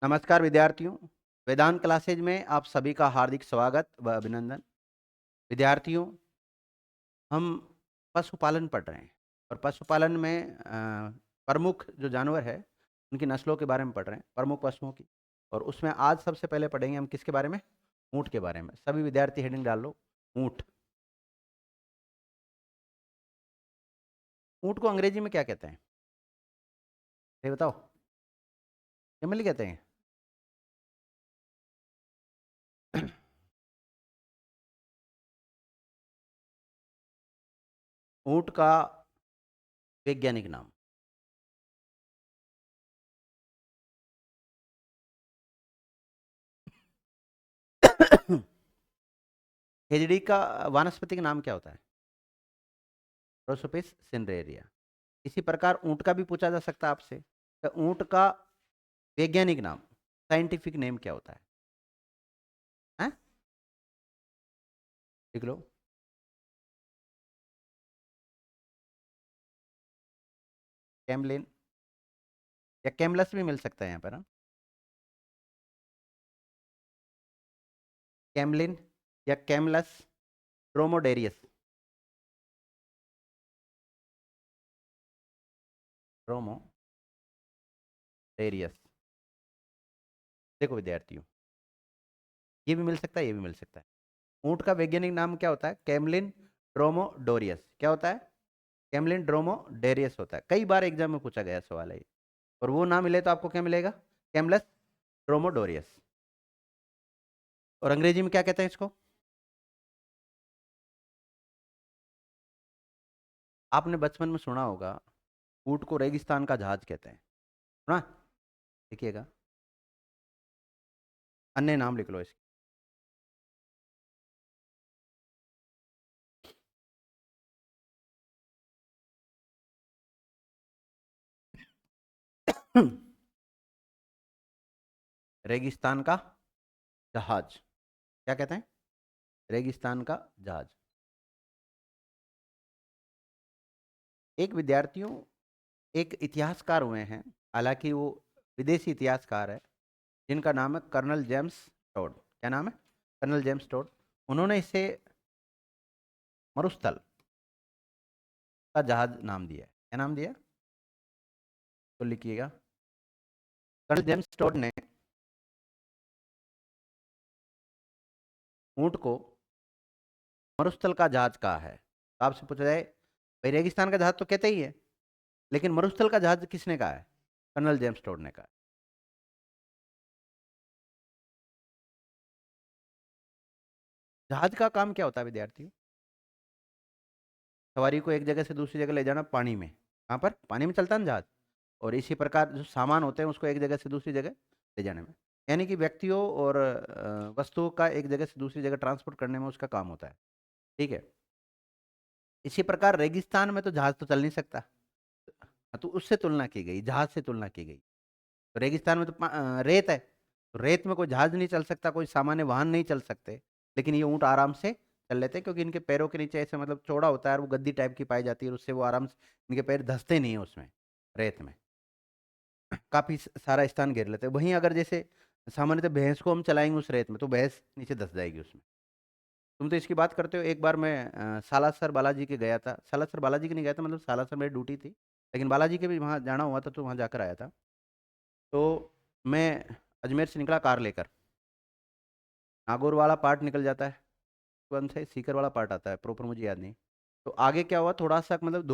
नमस्कार विद्यार्थियों, वेदांत क्लासेज में आप सभी का हार्दिक स्वागत व अभिनंदन। विद्यार्थियों, हम पशुपालन पढ़ रहे हैं और पशुपालन में प्रमुख जो जानवर है उनकी नस्लों के बारे में पढ़ रहे हैं, प्रमुख पशुओं की। और उसमें आज सबसे पहले पढ़ेंगे हम किसके बारे में? ऊँट के बारे में। सभी विद्यार्थी हेडिंग डाल लो, ऊँट। ऊँट को अंग्रेजी में क्या कहते हैं? ये बताओ। कैमल कहते हैं। ऊँट का वैज्ञानिक नाम। खेजड़ी का वानस्पतिक नाम क्या होता है? प्रोसोपिस सिंड्रेरिया। इसी प्रकार ऊँट का भी पूछा जा सकता है आपसे। तो ऊँट का वैज्ञानिक नाम, साइंटिफिक नेम क्या होता है? हैं? लिख लो। कैमलिन या कैमलस भी मिल सकता है यहाँ पर। हाँ, कैमलिन या कैमलस ड्रोमोडेरियस। ड्रोमोडेरियस। देखो विद्यार्थियों, ये भी मिल सकता है, ये भी मिल सकता है। ऊँट का वैज्ञानिक नाम क्या होता है? कैमलिन ड्रोमोडोरियस। क्या होता है? कैमलिन ड्रोमोडेरियस होता है। कई बार एग्जाम में पूछा गया सवाल है ये। और वो ना मिले तो आपको क्या मिलेगा? कैमलस ड्रोमोडोरियस। और अंग्रेजी में क्या कहते हैं इसको? आपने बचपन में सुना होगा, ऊँट को रेगिस्तान का जहाज कहते हैं। सुना? लिखिएगा, अन्य नाम लिख लो इसके। रेगिस्तान का जहाज क्या कहते हैं? रेगिस्तान का जहाज। एक विद्यार्थियों, एक इतिहासकार हुए हैं, हालांकि वो विदेशी इतिहासकार है, जिनका नाम है कर्नल जेम्स टोड। क्या नाम है? Colonel James Tod. उन्होंने इसे मरुस्थल का जहाज नाम दिया है। क्या नाम दिया? तो लिखिएगा, कर्नल जेम्स टोड ने ऊंट को मरुस्थल का जहाज कहा है। तो आपसे पूछा जाए, भाई रेगिस्तान का जहाज तो कहते ही है, लेकिन मरुस्थल का जहाज किसने कहा है? कर्नल जेम्स टोड ने कहा। जहाज का काम क्या होता है विद्यार्थियों? सवारी को एक जगह से दूसरी जगह ले जाना पानी में। कहाँ पर? पानी में चलता है ना जहाज। और इसी प्रकार जो सामान होते हैं उसको एक जगह से दूसरी जगह ले जाने में, यानी कि व्यक्तियों और वस्तुओं का एक जगह से दूसरी जगह ट्रांसपोर्ट करने में उसका काम होता है। ठीक है। इसी प्रकार रेगिस्तान में तो जहाज तो चल नहीं सकता। हाँ, तो उससे तुलना की गई, जहाज से तुलना की गई। तो रेगिस्तान में तो रेत है, तो रेत में कोई जहाज नहीं चल सकता, कोई सामान्य वाहन नहीं चल सकते। लेकिन ये ऊँट आराम से चल लेते हैं, क्योंकि इनके पैरों के नीचे ऐसे मतलब चौड़ा होता है और वो गद्दी टाइप की पाई जाती है, और उससे वो आराम से, इनके पैर धंसते नहीं है उसमें, रेत में। काफ़ी सारा स्थान घेर लेते हैं। वहीं अगर जैसे सामान्यतः भैंस को हम चलाएंगे उस रेत में, तो भैंस नीचे धंस जाएगी उसमें। तुम तो इसकी बात करते हो। एक बार मैं सालासर बालाजी के गया था, सालासर बालाजी के नहीं गया था, मतलब सालासर मेरी ड्यूटी थी, लेकिन बालाजी के भी वहाँ जाना हुआ था, तो वहाँ जाकर आया था। तो मैं अजमेर से निकला कार लेकर। नागौर वाला पार्ट निकल जाता है, तुरंत से सीकर वाला पार्ट आता है, प्रॉपर मुझे याद नहीं। तो आगे क्या हुआ, थोड़ा सा मतलब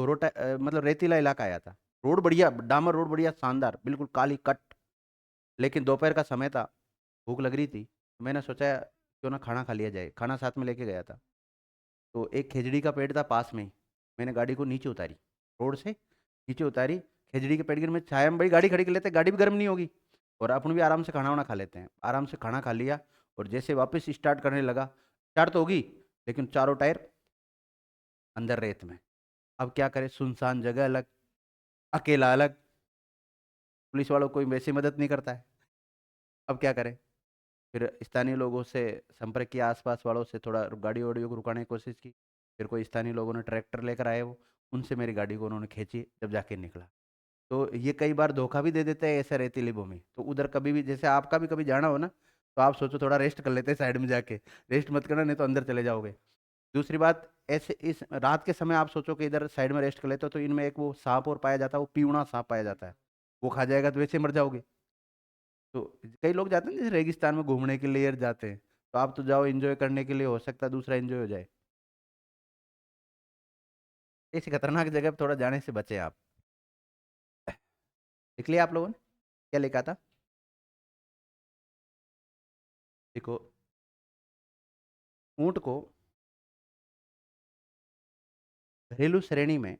मतलब रेतीला इलाका आया था। रोड बढ़िया, डामर रोड बढ़िया शानदार, बिल्कुल काली कट। लेकिन दोपहर का समय था, भूख लग रही थी, तो मैंने सोचा क्यों ना खाना खा लिया जाए। खाना साथ में लेके गया था। तो एक खेजड़ी का पेड़ था पास में ही, मैंने गाड़ी को नीचे उतारी, रोड से नीचे उतारी, खेजड़ी के पेड़ गिर में छाया में बड़ी गाड़ी खड़ी कर लेते हैं, गाड़ी भी गर्म नहीं होगी, और अपन भी आराम से खाना वाना खा लेते हैं। आराम से खाना खा लिया, और जैसे वापस स्टार्ट करने लगा, स्टार्ट तो होगी, लेकिन चारों टायर अंदर रेत में। अब क्या करें, सुनसान जगह अलग, अकेला अलग, पुलिस वालों को कोई वैसे मदद नहीं करता है। अब क्या करें? फिर स्थानीय लोगों से संपर्क किया, आसपास वालों से, थोड़ा गाड़ी वाड़ियों को रुकाने की कोशिश की। फिर कोई स्थानीय लोगों ने ट्रैक्टर लेकर आए, वो उनसे मेरी गाड़ी को उन्होंने खींची, जब जाके निकला। तो ये कई बार धोखा भी दे देते हैं ऐसे रेतीली भूमि। तो उधर कभी भी जैसे आपका भी कभी जाना हो ना, तो आप सोचो थोड़ा रेस्ट कर लेते हैं साइड में जाके। रेस्ट मत करना, नहीं तो अंदर चले जाओगे। दूसरी बात, ऐसे इस रात के समय आप सोचो कि इधर साइड में रेस्ट कर लेते हो, तो इनमें एक वो सांप और पाया जाता है, वो पीवड़ा सांप पाया जाता है। वो खा जाएगा तो वैसे मर जाओगे। तो कई लोग जाते हैं जैसे रेगिस्तान में घूमने के लिए जाते हैं, तो आप तो जाओ एंजॉय करने के लिए, हो सकता है दूसरा एंजॉय हो जाए। ऐसी खतरनाक जगह पे थोड़ा जाने से बचे आप। देख लिया आप लोगों ने क्या लिखा था? देखो, ऊंट को घरेलू श्रेणी में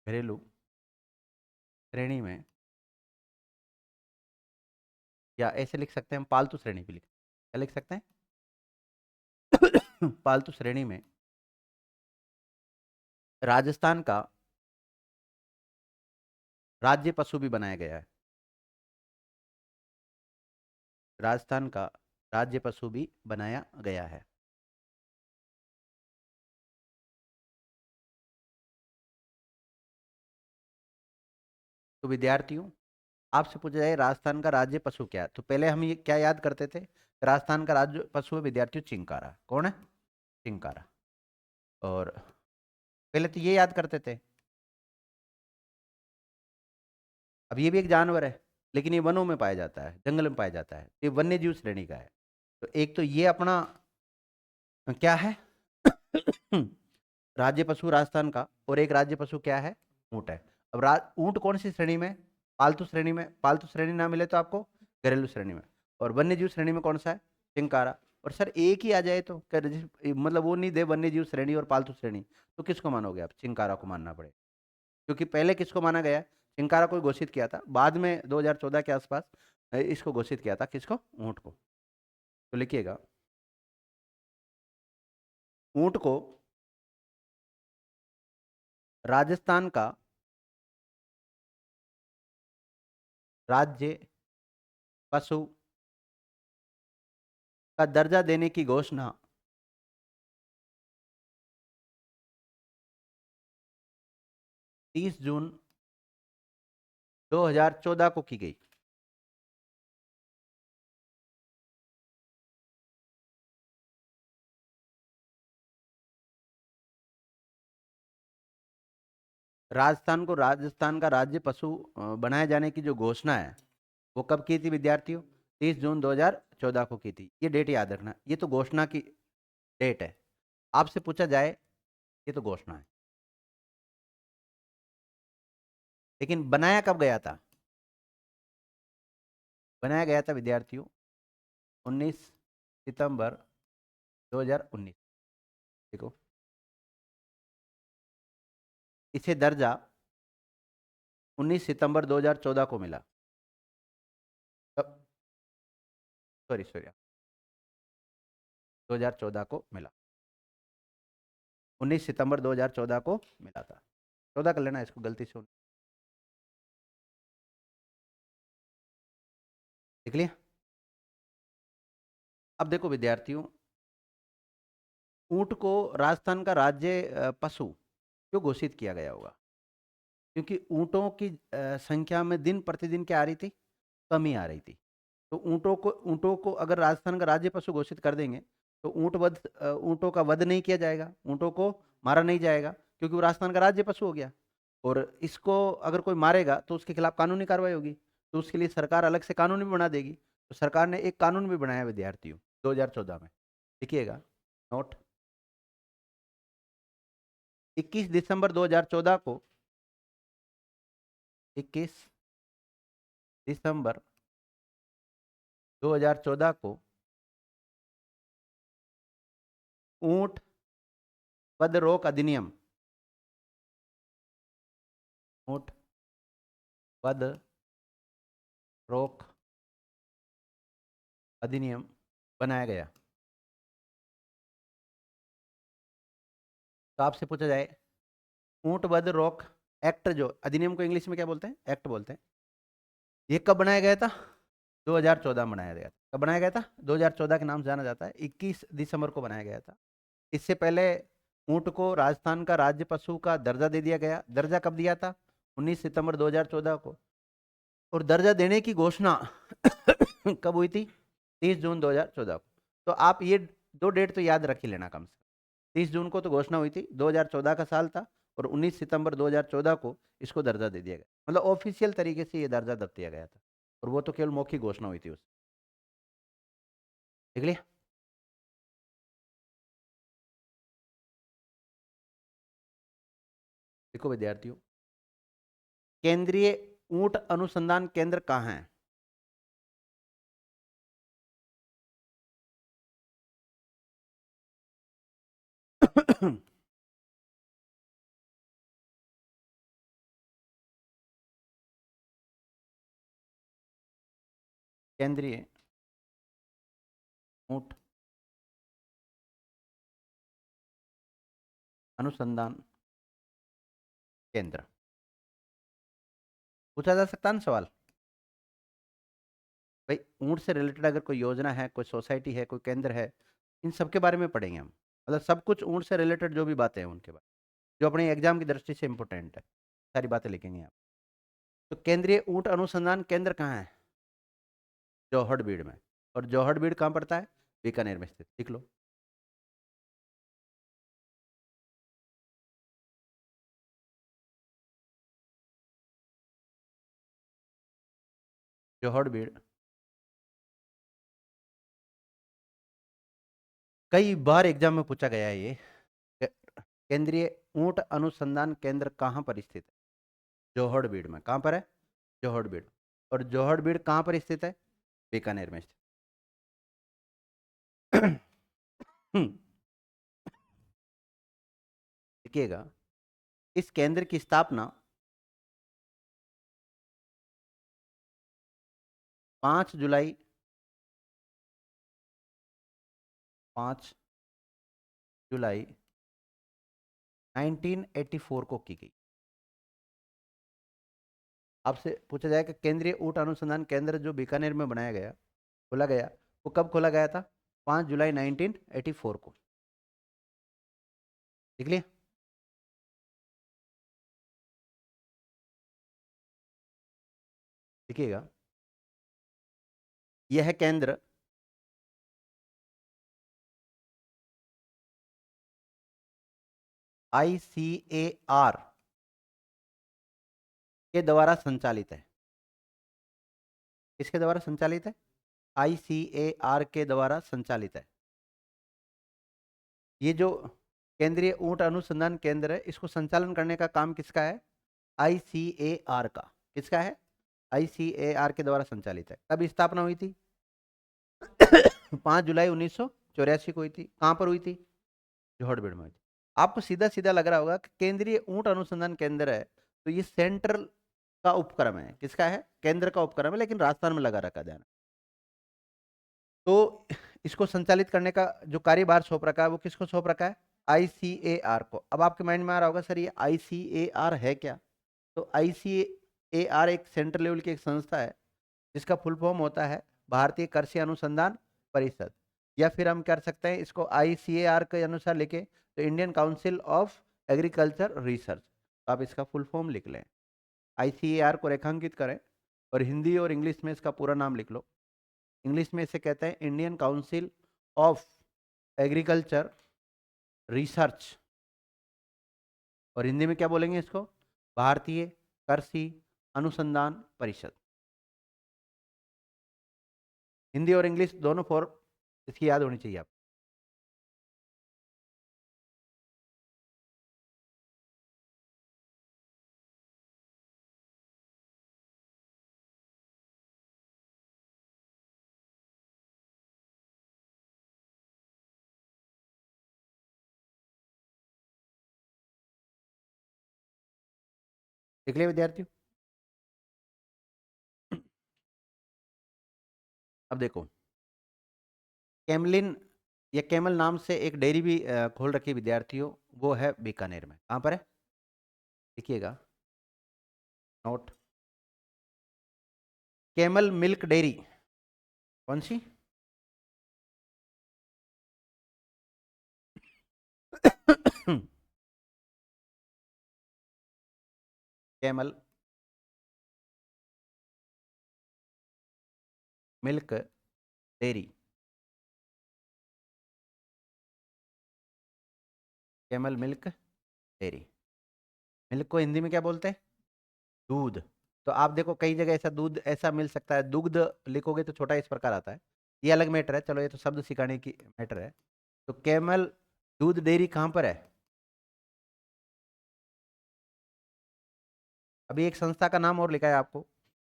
घरेलू श्रेणी में, या ऐसे लिख सकते हैं हम, पालतू श्रेणी भी लिख, क्या लिख सकते हैं? पालतू श्रेणी में राजस्थान का राज्य पशु भी बनाया गया है। राजस्थान का राज्य पशु भी बनाया गया है। तो विद्यार्थियों, आपसे पूछा जाए राजस्थान का राज्य पशु क्या है, तो पहले हम ये क्या याद करते थे? राजस्थान का राज्य पशु है विद्यार्थियों चिंकारा। कौन है? चिंकारा। और पहले तो ये याद करते थे। अब ये भी एक जानवर है, लेकिन ये वनों में पाया जाता है, जंगल में पाया जाता है, ये वन्य जीव श्रेणी का है। तो एक तो ये अपना क्या है? राज्य पशु राजस्थान का। और एक राज्य पशु क्या है? ऊंट है। अब ऊंट कौन सी श्रेणी में? पालतू श्रेणी में। पालतू श्रेणी ना मिले तो आपको घरेलू श्रेणी में। और वन्य जीव श्रेणी में कौन सा है? चिंकारा। और सर एक ही आ जाए तो क्या मतलब वो नहीं दे, वन्य जीव श्रेणी और पालतू श्रेणी, तो किसको मानोगे आप? चिंकारा को मानना पड़ेगा। क्योंकि पहले किसको माना गया? चिंकारा को घोषित किया था, बाद में 2014 के आसपास इसको घोषित किया था। किसको? ऊंट को। तो लिखिएगा, ऊंट को राजस्थान का राज्य पशु का दर्जा देने की घोषणा 30 जून 2014 को की गई। राजस्थान का राज्य पशु बनाए जाने की जो घोषणा है, वो कब की थी विद्यार्थियों? 30 जून 2014 को की थी। ये डेट याद रखना, ये तो घोषणा की डेट है। आपसे पूछा जाए, ये तो घोषणा है, लेकिन बनाया कब गया था? बनाया गया था विद्यार्थियों 19 सितंबर 2019। देखो, इसे दर्जा 19 सितंबर 2014 को मिला। सॉरी सॉरी, 2014 को मिला। 19 सितंबर 2014 को मिला था। 14 कर लेना इसको, गलती से लिख लिया। अब देखो विद्यार्थियों, ऊंट को राजस्थान का राज्य पशु क्यों घोषित किया गया होगा? क्योंकि ऊंटों की संख्या में दिन प्रतिदिन क्या आ रही थी? कमी आ रही थी। तो ऊंटों को अगर राजस्थान का राज्य पशु घोषित कर देंगे, तो ऊंटों का वध नहीं किया जाएगा, ऊंटों को मारा नहीं जाएगा, क्योंकि वो राजस्थान का राज्य पशु हो गया। और इसको अगर कोई मारेगा तो उसके खिलाफ कानूनी कार्रवाई होगी। तो उसके लिए सरकार अलग से कानून भी बना देगी। तो सरकार ने एक कानून भी बनाया विद्यार्थियों 2014 में। देखिएगा, नोट, 21 दिसंबर 2014 को, 21 दिसंबर 2014 को ऊंट वध रोक अधिनियम, ऊंट वध रोक अधिनियम बनाया गया। तो आपसे पूछा जाए, ऊंट वध रोक एक्ट, जो अधिनियम को इंग्लिश में क्या बोलते हैं? एक्ट बोलते हैं। ये कब बनाया गया था? 2014 में बनाया गया था। कब बनाया गया था? 2014 के नाम से जाना जाता है, 21 दिसंबर को बनाया गया था। इससे पहले ऊंट को राजस्थान का राज्य पशु का दर्जा दे दिया गया। दर्जा कब दिया था? 19 सितंबर 2014 को। और दर्जा देने की घोषणा कब हुई थी? 30 जून 2014 को। तो आप ये दो डेट तो याद रख ही लेना कम से कम। 30 जून को तो घोषणा हुई थी, 2014 का साल था, और 19 सितंबर 2014 को इसको दर्जा दे दिया गया, मतलब ऑफिशियल तरीके से ये दर्जा दे दिया गया था। और वो तो केवल मौखिक घोषणा हुई थी उस, देख लिया। देखो विद्यार्थियों, केंद्रीय ऊंट अनुसंधान केंद्र कहाँ है? केंद्रीय ऊंट अनुसंधान केंद्र, पूछा जा सकता है ना सवाल। भाई ऊंट से रिलेटेड अगर कोई योजना है, कोई सोसाइटी है, कोई केंद्र है, इन सब के बारे में पढ़ेंगे हम। मतलब सब कुछ ऊंट से रिलेटेड जो भी बातें हैं उनके बारे में, जो अपने एग्जाम की दृष्टि से इंपॉर्टेंट है, सारी बातें लिखेंगे आप। तो केंद्रीय ऊंट अनुसंधान केंद्र कहाँ है? जौहड़बीड़ में। और जौहड़बीड़ कहाँ पड़ता है? बीकानेर में स्थित, लिख लो। जौहड़बीड़ कई बार एग्जाम में पूछा गया है ये। केंद्रीय ऊंट अनुसंधान केंद्र कहाँ पर स्थित है? जौहड़बीड़ में। कहाँ पर है? जौहड़बीड़। और जौहड़बीड़ कहाँ पर स्थित है? बीकानेर में स्थित। देखिएगा, इस केंद्र की स्थापना 5 जुलाई 5 जुलाई 1984 को की गई। आपसे पूछा जाए कि केंद्रीय ऊंट अनुसंधान केंद्र जो बीकानेर में बनाया गया, खोला गया, वो कब खोला गया था? 5 जुलाई 1984 को। देख लिया। देखिएगा, यह केंद्र ICAR के द्वारा संचालित है। किसके द्वारा संचालित है? ICAR के द्वारा संचालित है। ये जो केंद्रीय ऊंट अनुसंधान केंद्र है, इसको संचालन करने का काम किसका है? ICAR का। किसका है? ICAR के द्वारा संचालित है। कब स्थापना हुई थी? 5 जुलाई 1984 को हुई थी। कहां पर हुई थी? जौहड़बीड़ में हुई थी। आपको सीधा सीधा लग रहा होगा कि केंद्रीय ऊंट अनुसंधान केंद्र है, तो ये सेंट्रल का उपक्रम है। किसका है? केंद्र का उपक्रम है, लेकिन राजस्थान में लगा रखा ध्यान। तो इसको संचालित करने का जो कार्यभार सौंप रखा है, वो किसको सौंप रखा है? ICAR को। अब आपके माइंड में आ रहा होगा सर ये ICAR है क्या? तो ICAR एक सेंट्रल लेवल की एक संस्था है, जिसका फुल फॉर्म होता है भारतीय कृषि अनुसंधान परिषद, या फिर हम कर सकते हैं इसको ICAR के अनुसार लिखे तो Indian council of agriculture research. तो आप इसका फुल फॉर्म लिख लें, ICAR को रेखांकित करें, और हिंदी और इंग्लिश में इसका पूरा नाम लिख लो। इंग्लिश में इसे कहते हैं Indian council of agriculture research, और हिंदी में क्या बोलेंगे इसको? भारतीय कृषि अनुसंधान परिषद। हिंदी और इंग्लिश दोनों फॉर्म इसकी याद होनी चाहिए आप। देख लिया विद्यार्थियों। अब देखो, कैमलिन या कैमल नाम से एक डेयरी भी खोल रखी है विद्यार्थियों, वो है बीकानेर में। कहाँ पर है? देखिएगा, नोट, कैमल मिल्क डेयरी। कौन सी? Camel milk dairy. Camel milk dairy. Milk को हिंदी में क्या बोलते हैं? दूध। तो आप देखो कई जगह ऐसा दूध ऐसा मिल सकता है, दुग्ध लिखोगे तो छोटा इस प्रकार आता है। ये अलग मैटर है, चलो ये तो शब्द सिखाने की मैटर है। तो कैमल दूध डेयरी कहाँ पर है? अभी एक संस्था का नाम और लिखा है आपको।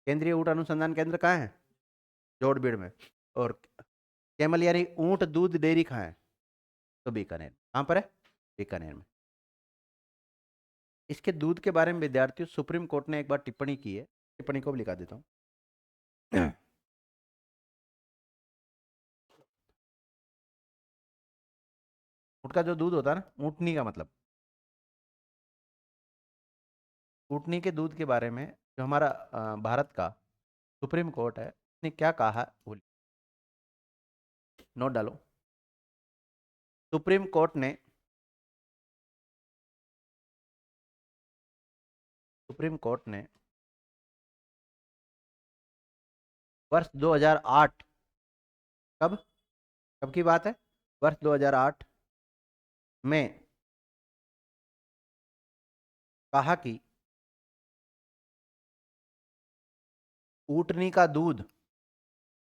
केंद्रीय ऊंट अनुसंधान केंद्र कहाँ है? जोड़बीड़ में। और कैमल यानी ऊंट दूध डेयरी कहाँ है? तो बीकानेर। कहाँ पर है? बीकानेर में। इसके दूध के बारे में विद्यार्थियों सुप्रीम कोर्ट ने एक बार टिप्पणी की है, टिप्पणी को भी लिखा देता हूँ। ऊँट का जो दूध होता है ना, ऊँटनी का मतलब, ऊँटनी के दूध के बारे में जो हमारा भारत का सुप्रीम कोर्ट है ने क्या कहा है, वो नोट डालो। सुप्रीम कोर्ट ने, सुप्रीम कोर्ट ने वर्ष 2008, कब कब की बात है? वर्ष 2008 में कहा कि ऊँटनी का दूध,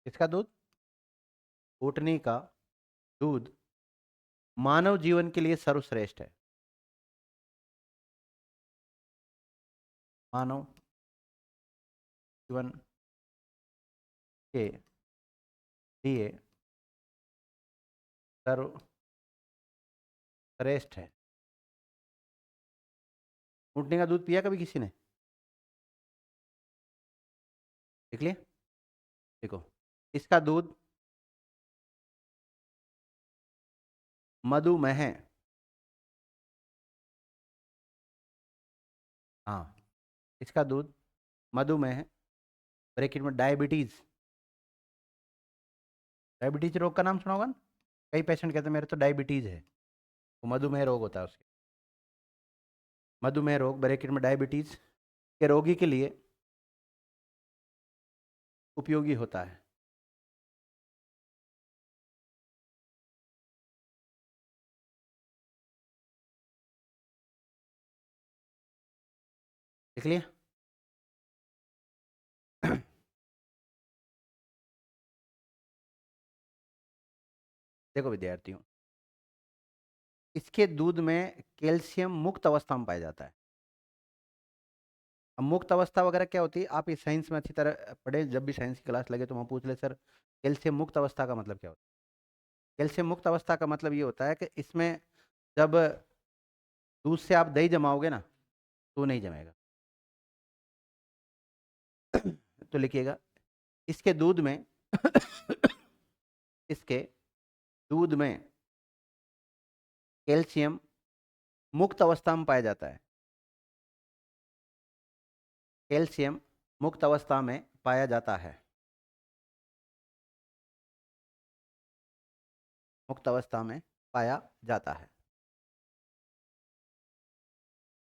किसका दूध? ऊँटनी का दूध मानव जीवन के लिए सर्वश्रेष्ठ है। मानव जीवन के लिए सर्वश्रेष्ठ है। ऊँटनी का दूध पिया कभी किसी ने? देख लिया? देखो, इसका दूध मधुमेह, हाँ, इसका दूध मधुमेह, ब्रैकेट में डायबिटीज, डायबिटीज रोग का नाम सुना होगा ना? कई पेशेंट कहते हैं मेरे तो डायबिटीज है, वो मधुमेह रोग होता है उसके। मधुमेह रोग ब्रैकेट में डायबिटीज के रोगी के लिए उपयोगी होता है। देख लिया? देखो विद्यार्थियों, इसके दूध में कैल्शियम मुक्त अवस्था में पाया जाता है। अब मुक्त अवस्था वगैरह क्या होती है, आप इस साइंस में अच्छी तरह पढ़े, जब भी साइंस की क्लास लगे तो वहाँ पूछ ले, सर कैल्शियम मुक्त अवस्था का मतलब क्या होता है? कैल्शियम मुक्त अवस्था का मतलब ये होता है कि इसमें जब दूध से आप दही जमाओगे ना, तो नहीं जमेगा। तो लिखिएगा, इसके दूध में इसके दूध में कैल्शियम मुक्त अवस्था में पाया जाता है। कैल्शियम मुक्त अवस्था में पाया जाता है। मुक्त अवस्था में पाया जाता है।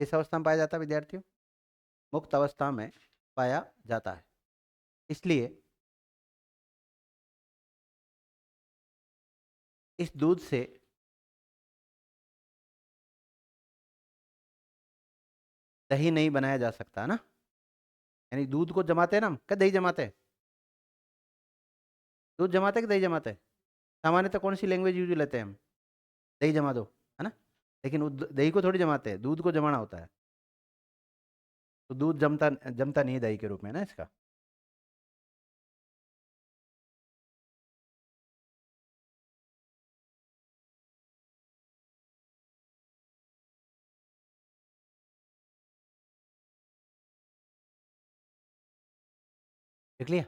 किस अवस्था में पाया जाता है विद्यार्थियों? मुक्त अवस्था में पाया जाता है। इसलिए इस दूध से दही नहीं बनाया जा सकता ना। यानी दूध को जमाते हैं ना हम, क्या दही जमाते हैं? दूध जमाते हैं कि दही जमाते हैं? सामान्यतः कौन सी लैंग्वेज यूज लेते हैं हम? दही जमा दो, है ना? लेकिन वो दही को थोड़ी जमाते हैं, दूध को जमाना होता है। तो दूध जमता जमता नहीं है दही के रूप में ना इसका। देख लिया?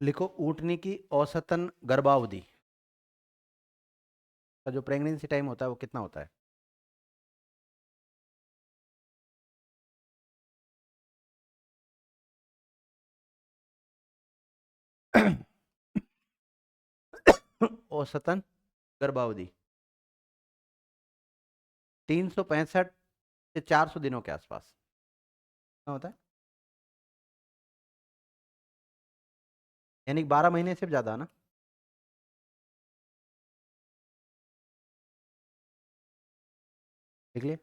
लिखो, ऊँटनी की औसतन गर्भावधि का जो प्रेगनेंसी टाइम होता है वो कितना होता है? औसतन गर्भावधि 365 से 400 दिनों के आसपास कितना होता है, यानी 12 महीने से ज्यादा ना। देख लिए।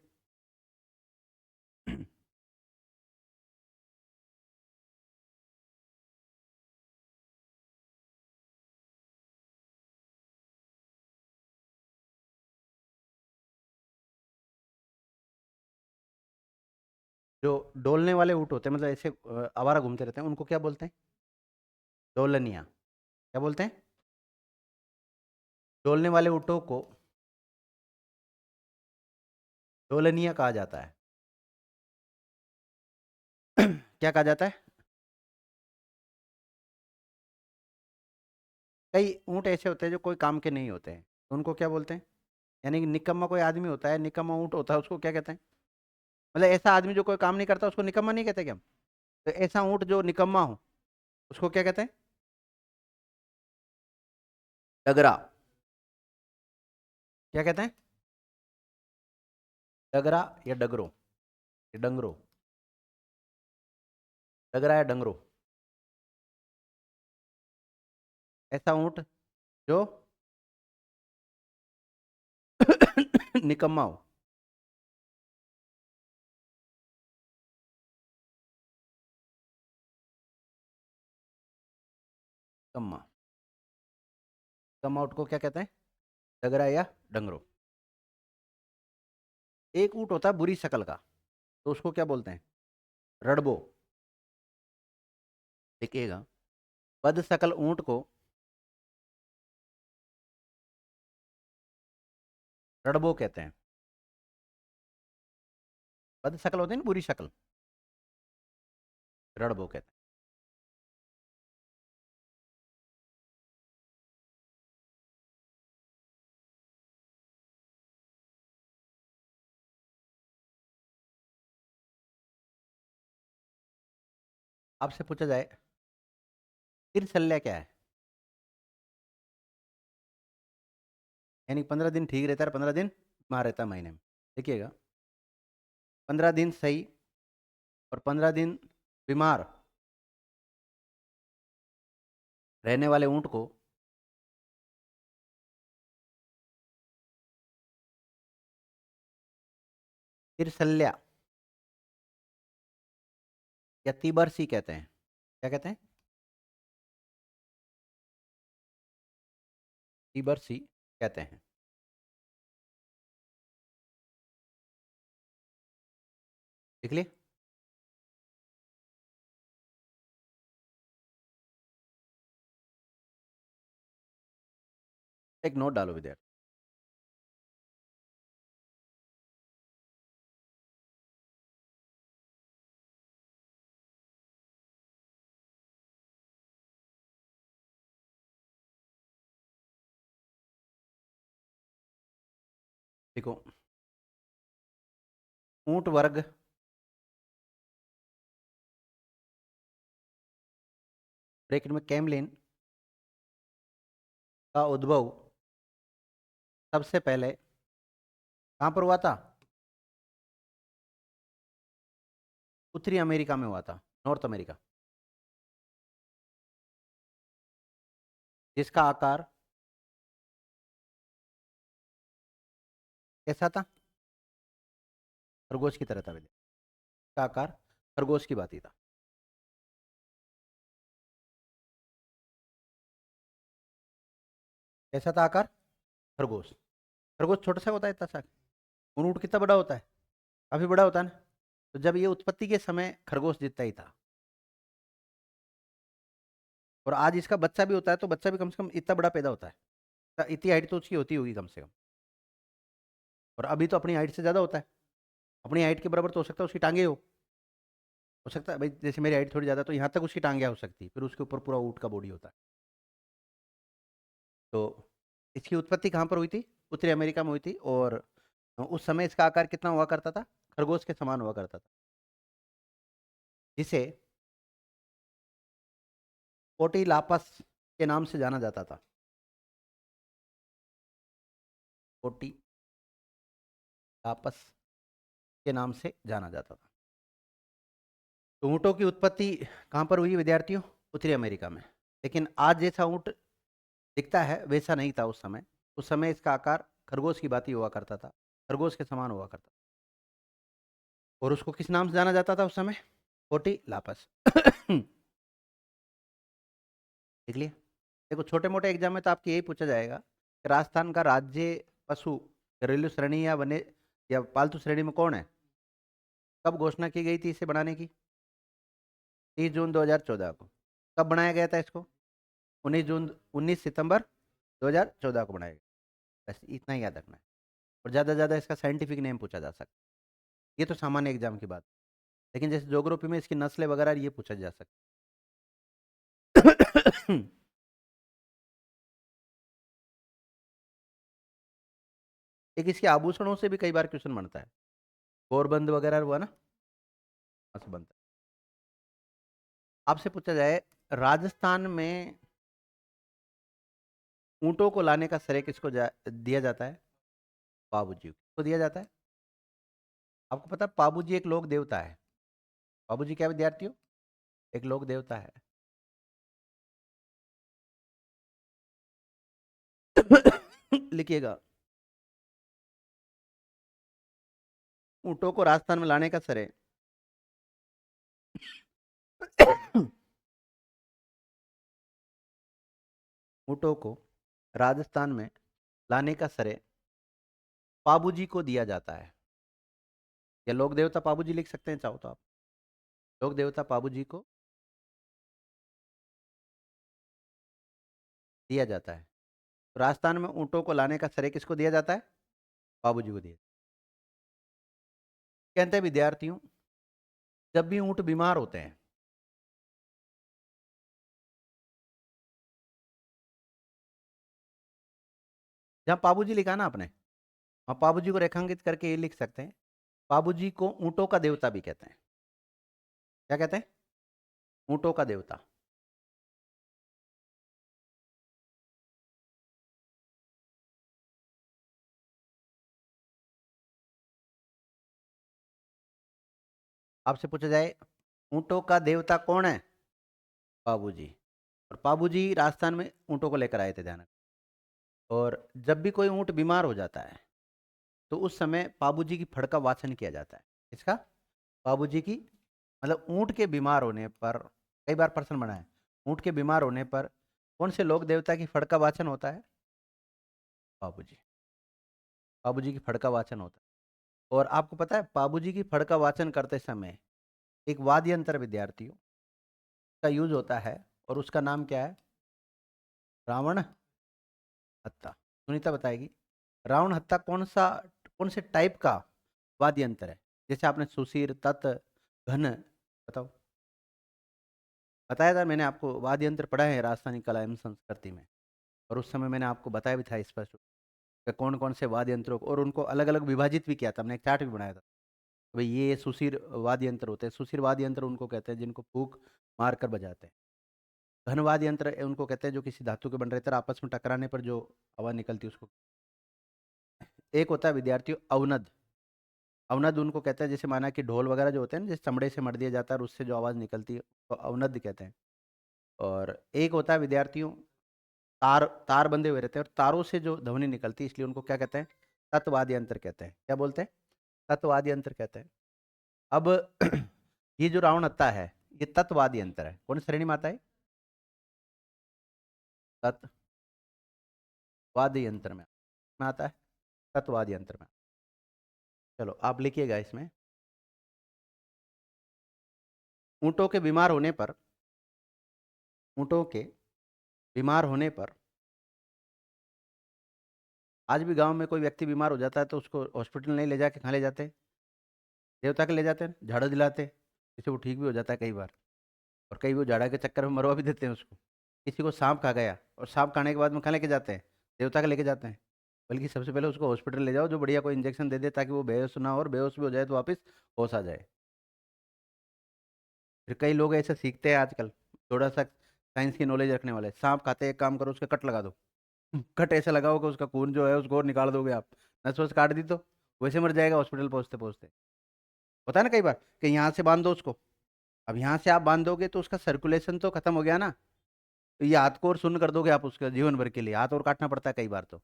जो डोलने वाले ऊँट होते हैं, मतलब ऐसे आवारा घूमते रहते हैं, उनको क्या बोलते हैं? डोलनिया। क्या बोलते हैं? डोलने वाले ऊँटों को डोलनिया कहा जाता है। क्या कहा जाता है? कई ऊँट ऐसे होते हैं जो कोई काम के नहीं होते हैं, तो उनको क्या बोलते हैं? यानी कि निकम्मा कोई आदमी होता है, निकम्मा ऊँट होता है, उसको क्या कहते हैं? मतलब ऐसा आदमी जो कोई काम नहीं करता उसको निकम्मा नहीं कहते क्या हम? तो ऐसा ऊँट जो निकम्मा हो उसको क्या कहते हैं? डगरा। क्या कहते हैं? डगरा या डगरो, या डंगरो। डगरा या डंगरो, ऐसा ऊँट जो निकम्मा हो। कम्मा। कम्मा ऊँट को क्या कहते हैं? डगरा या डंगरो। एक ऊँट होता है बुरी शक्ल का, तो उसको क्या बोलते हैं? रड़बो। देखिएगा, बद शकल ऊँट को रड़बो कहते हैं। बद शकल होती है ना, बुरी शक्ल, रड़बो कहते हैं। आपसे पूछा जाए तिरछल्या क्या है, यानी 15 दिन ठीक रहता है, 15 दिन बीमार रहता है महीने में। देखिएगा, 15 दिन सही और 15 दिन बीमार रहने वाले ऊँट को तिरछल्या या तिबरसी कहते हैं। क्या कहते हैं? तिबरसी कहते हैं। देख लिए। एक नोट डालो विद्यार्थी। देखो, ऊँट वर्ग ब्रैकेट में कैमलिन का उद्भव सबसे पहले कहाँ पर हुआ था? उत्तरी अमेरिका में हुआ था, नॉर्थ अमेरिका, जिसका आकार कैसा था? खरगोश की तरह था विद्यार्थी। का आकार खरगोश की भांति था। कैसा था आकार? खरगोश। खरगोश छोटा सा होता है इतना सा, और ऊँट कितना बड़ा होता है? काफी बड़ा होता है ना। तो जब ये उत्पत्ति के समय खरगोश जितना ही था, और आज इसका बच्चा भी होता है तो बच्चा भी कम से कम इतना बड़ा पैदा होता है, इतनी हाइट तो उसकी होती होगी कम से कम। और अभी तो अपनी हाइट से ज्यादा होता है, अपनी हाइट के बराबर तो हो सकता है उसकी टांगे हो सकता है भाई, जैसे मेरी हाइट थोड़ी ज्यादा तो यहाँ तक उसकी टांगे हो सकती है, फिर उसके ऊपर पूरा ऊँट का बॉडी होता है। तो इसकी उत्पत्ति कहाँ पर हुई थी? उत्तरी अमेरिका में हुई थी। और उस समय इसका आकार कितना हुआ करता था? खरगोश के समान हुआ करता था, जिसे कोटिलापस के नाम से जाना जाता था। कोटी लापस के नाम से जाना जाता था। तो ऊँटों की उत्पत्ति कहाँ पर हुई विद्यार्थियों? उत्तरी अमेरिका में। लेकिन आज जैसा ऊँट दिखता है वैसा नहीं था उस समय। उस समय इसका आकार खरगोश की भांति हुआ करता था, खरगोश के समान हुआ करता था। और उसको किस नाम से जाना जाता था उस समय? कोटी लापस। देख लिया। देखो छोटे मोटे एग्जाम में तो आपके यही पूछा जाएगा कि राजस्थान का राज्य पशु घरेलू श्रेणी या वन्य या पालतू श्रेणी में कौन है? कब घोषणा की गई थी इसे बनाने की? 30 जून 2014 को। कब बनाया गया था इसको? 19 सितंबर 2014 को बनाया गया। बस इतना ही याद रखना है। और ज़्यादा से ज़्यादा इसका साइंटिफिक नेम पूछा जा सकता है। ये तो सामान्य एग्जाम की बात। लेकिन जैसे ज्योग्राफी में इसकी नस्लें वगैरह ये पूछा जा सकता। एक इसके आभूषणों से भी कई बार क्वेश्चन बनता है। गोरबंद वगैरह हुआ ना, ऐसे बनता है। आपसे पूछा जाए राजस्थान में ऊंटों को लाने का श्रेय किसको दिया जाता है? पाबूजी को दिया जाता है। आपको पता है पाबूजी एक लोक देवता है। पाबूजी क्या विद्यार्थियों? एक लोक देवता है। लिखिएगा। ऊंटों को राजस्थान में लाने का श्रेय ऊंटों को राजस्थान में लाने का श्रेय पाबूजी को दिया जाता है। या लोक देवता पाबूजी लिख सकते हैं चाहो तो आप। लोक देवता पाबूजी को दिया जाता है। तो राजस्थान में ऊंटों को लाने का श्रेय किसको दिया जाता है? पाबूजी को दिया। कहते हैं विद्यार्थियों जब भी ऊंट बीमार होते हैं जहाँ पाबूजी लिखा ना आपने, वहाँ पाबूजी को रेखांकित करके ये लिख सकते हैं पाबूजी को ऊंटों का देवता भी कहते हैं। क्या कहते हैं? ऊंटों का देवता। आपसे पूछा जाए ऊंटों का देवता कौन है? पाबूजी। और पाबूजी राजस्थान में ऊंटों को लेकर आए थे, ध्यान रखना। और जब भी कोई ऊंट बीमार हो जाता है तो उस समय पाबूजी की फड़ का वाचन किया जाता है। इसका पाबूजी की मतलब ऊंट के बीमार होने पर कई बार प्रश्न बना है। ऊंट के बीमार होने पर कौन से लोक देवता की फड़ का वाचन होता है? पाबूजी। पाबूजी की फड़ का वाचन होता है। और आपको पता है पाबूजी की फड़ का वाचन करते समय एक वाद्य यंत्र विद्यार्थियों का यूज होता है और उसका नाम क्या है? रावण हत्ता। सुनीता बताएगी। रावण हत्ता कौन से टाइप का वाद्य यंत्र है? जैसे आपने सुशीर तत् घन बताओ। बताया था मैंने आपको वाद्य यंत्र पढ़ा है राजस्थानी कला एवं संस्कृति में। और उस समय मैंने आपको बताया भी था स्पष्ट कि कौन कौन से वाद्य यंत्रों को और उनको अलग अलग विभाजित भी किया था। हमने एक चार्ट भी बनाया था। भाई ये सुशीर वाद्य यंत्र होते हैं। सुशीर वाद्य यंत्र उनको कहते हैं जिनको फूंक मार कर बजाते हैं। घन वाद्य यंत्र उनको कहते हैं जो किसी धातु के बन रहे थे आपस में टकराने पर जो आवाज निकलती है उसको। एक होता है विद्यार्थियों अवनद। अवनद उनको कहते हैं जैसे माना कि ढोल वगैरह जो होते हैं ना जिस चमड़े से मर दिया जाता है और उससे जो आवाज़ निकलती है तो अवनद कहते हैं। और एक होता है विद्यार्थियों तार तार बंधे हुए रहते हैं और तारों से जो ध्वनि निकलती है इसलिए उनको क्या कहते हैं? तत्वाद्य यंत्र कहते हैं। क्या बोलते हैं? तत्वाद्य यंत्र कहते हैं। अब ये जो रावण हत्ता है ये तत्वाद्य यंत्र है। कौन श्रेणी में आता है? तत्वाद्य यंत्र में आता है। तत्वाद्य यंत्र में। चलो आप लिखिएगा इसमें ऊँटों के बीमार होने पर ऊँटों के बीमार होने पर आज भी गांव में कोई व्यक्ति बीमार हो जाता है तो उसको हॉस्पिटल नहीं ले जाके कहाँ ले जाते हैं? देवता के ले जाते हैं, झाड़ू दिलाते हैं। जिससे वो ठीक भी हो जाता है कई बार। और कई वो झाड़ा के चक्कर में मरवा भी देते हैं उसको। किसी को सांप खा गया और सांप खाने के बाद में कहाँ लेके जाते हैं? देवता के लेके जाते हैं। बल्कि सबसे पहले उसको हॉस्पिटल ले जाओ जो बढ़िया कोई इंजेक्शन दे दे ताकि वो बेहोश ना हो और बेहोश भी हो जाए तो वापस होश आ जाए। फिर कई लोग ऐसे सीखते हैं आजकल थोड़ा सा साइंस की नॉलेज रखने वाले। सांप खाते एक काम करो उसका कट लगा दो। कट ऐसे लगाओ कि उसका खून जो है उसको और निकाल दोगे आप। नस वस काट दी तो वैसे मर जाएगा हॉस्पिटल पहुंचते पहुंचते। होता है ना कई बार कि यहाँ से बांध दो उसको। अब यहाँ से आप बांधोगे तो उसका सर्कुलेशन तो खत्म हो गया ना। तो ये हाथ को और सुन्न कर दोगे आप उसके जीवन भर के लिए, हाथ और काटना पड़ता है कई बार तो।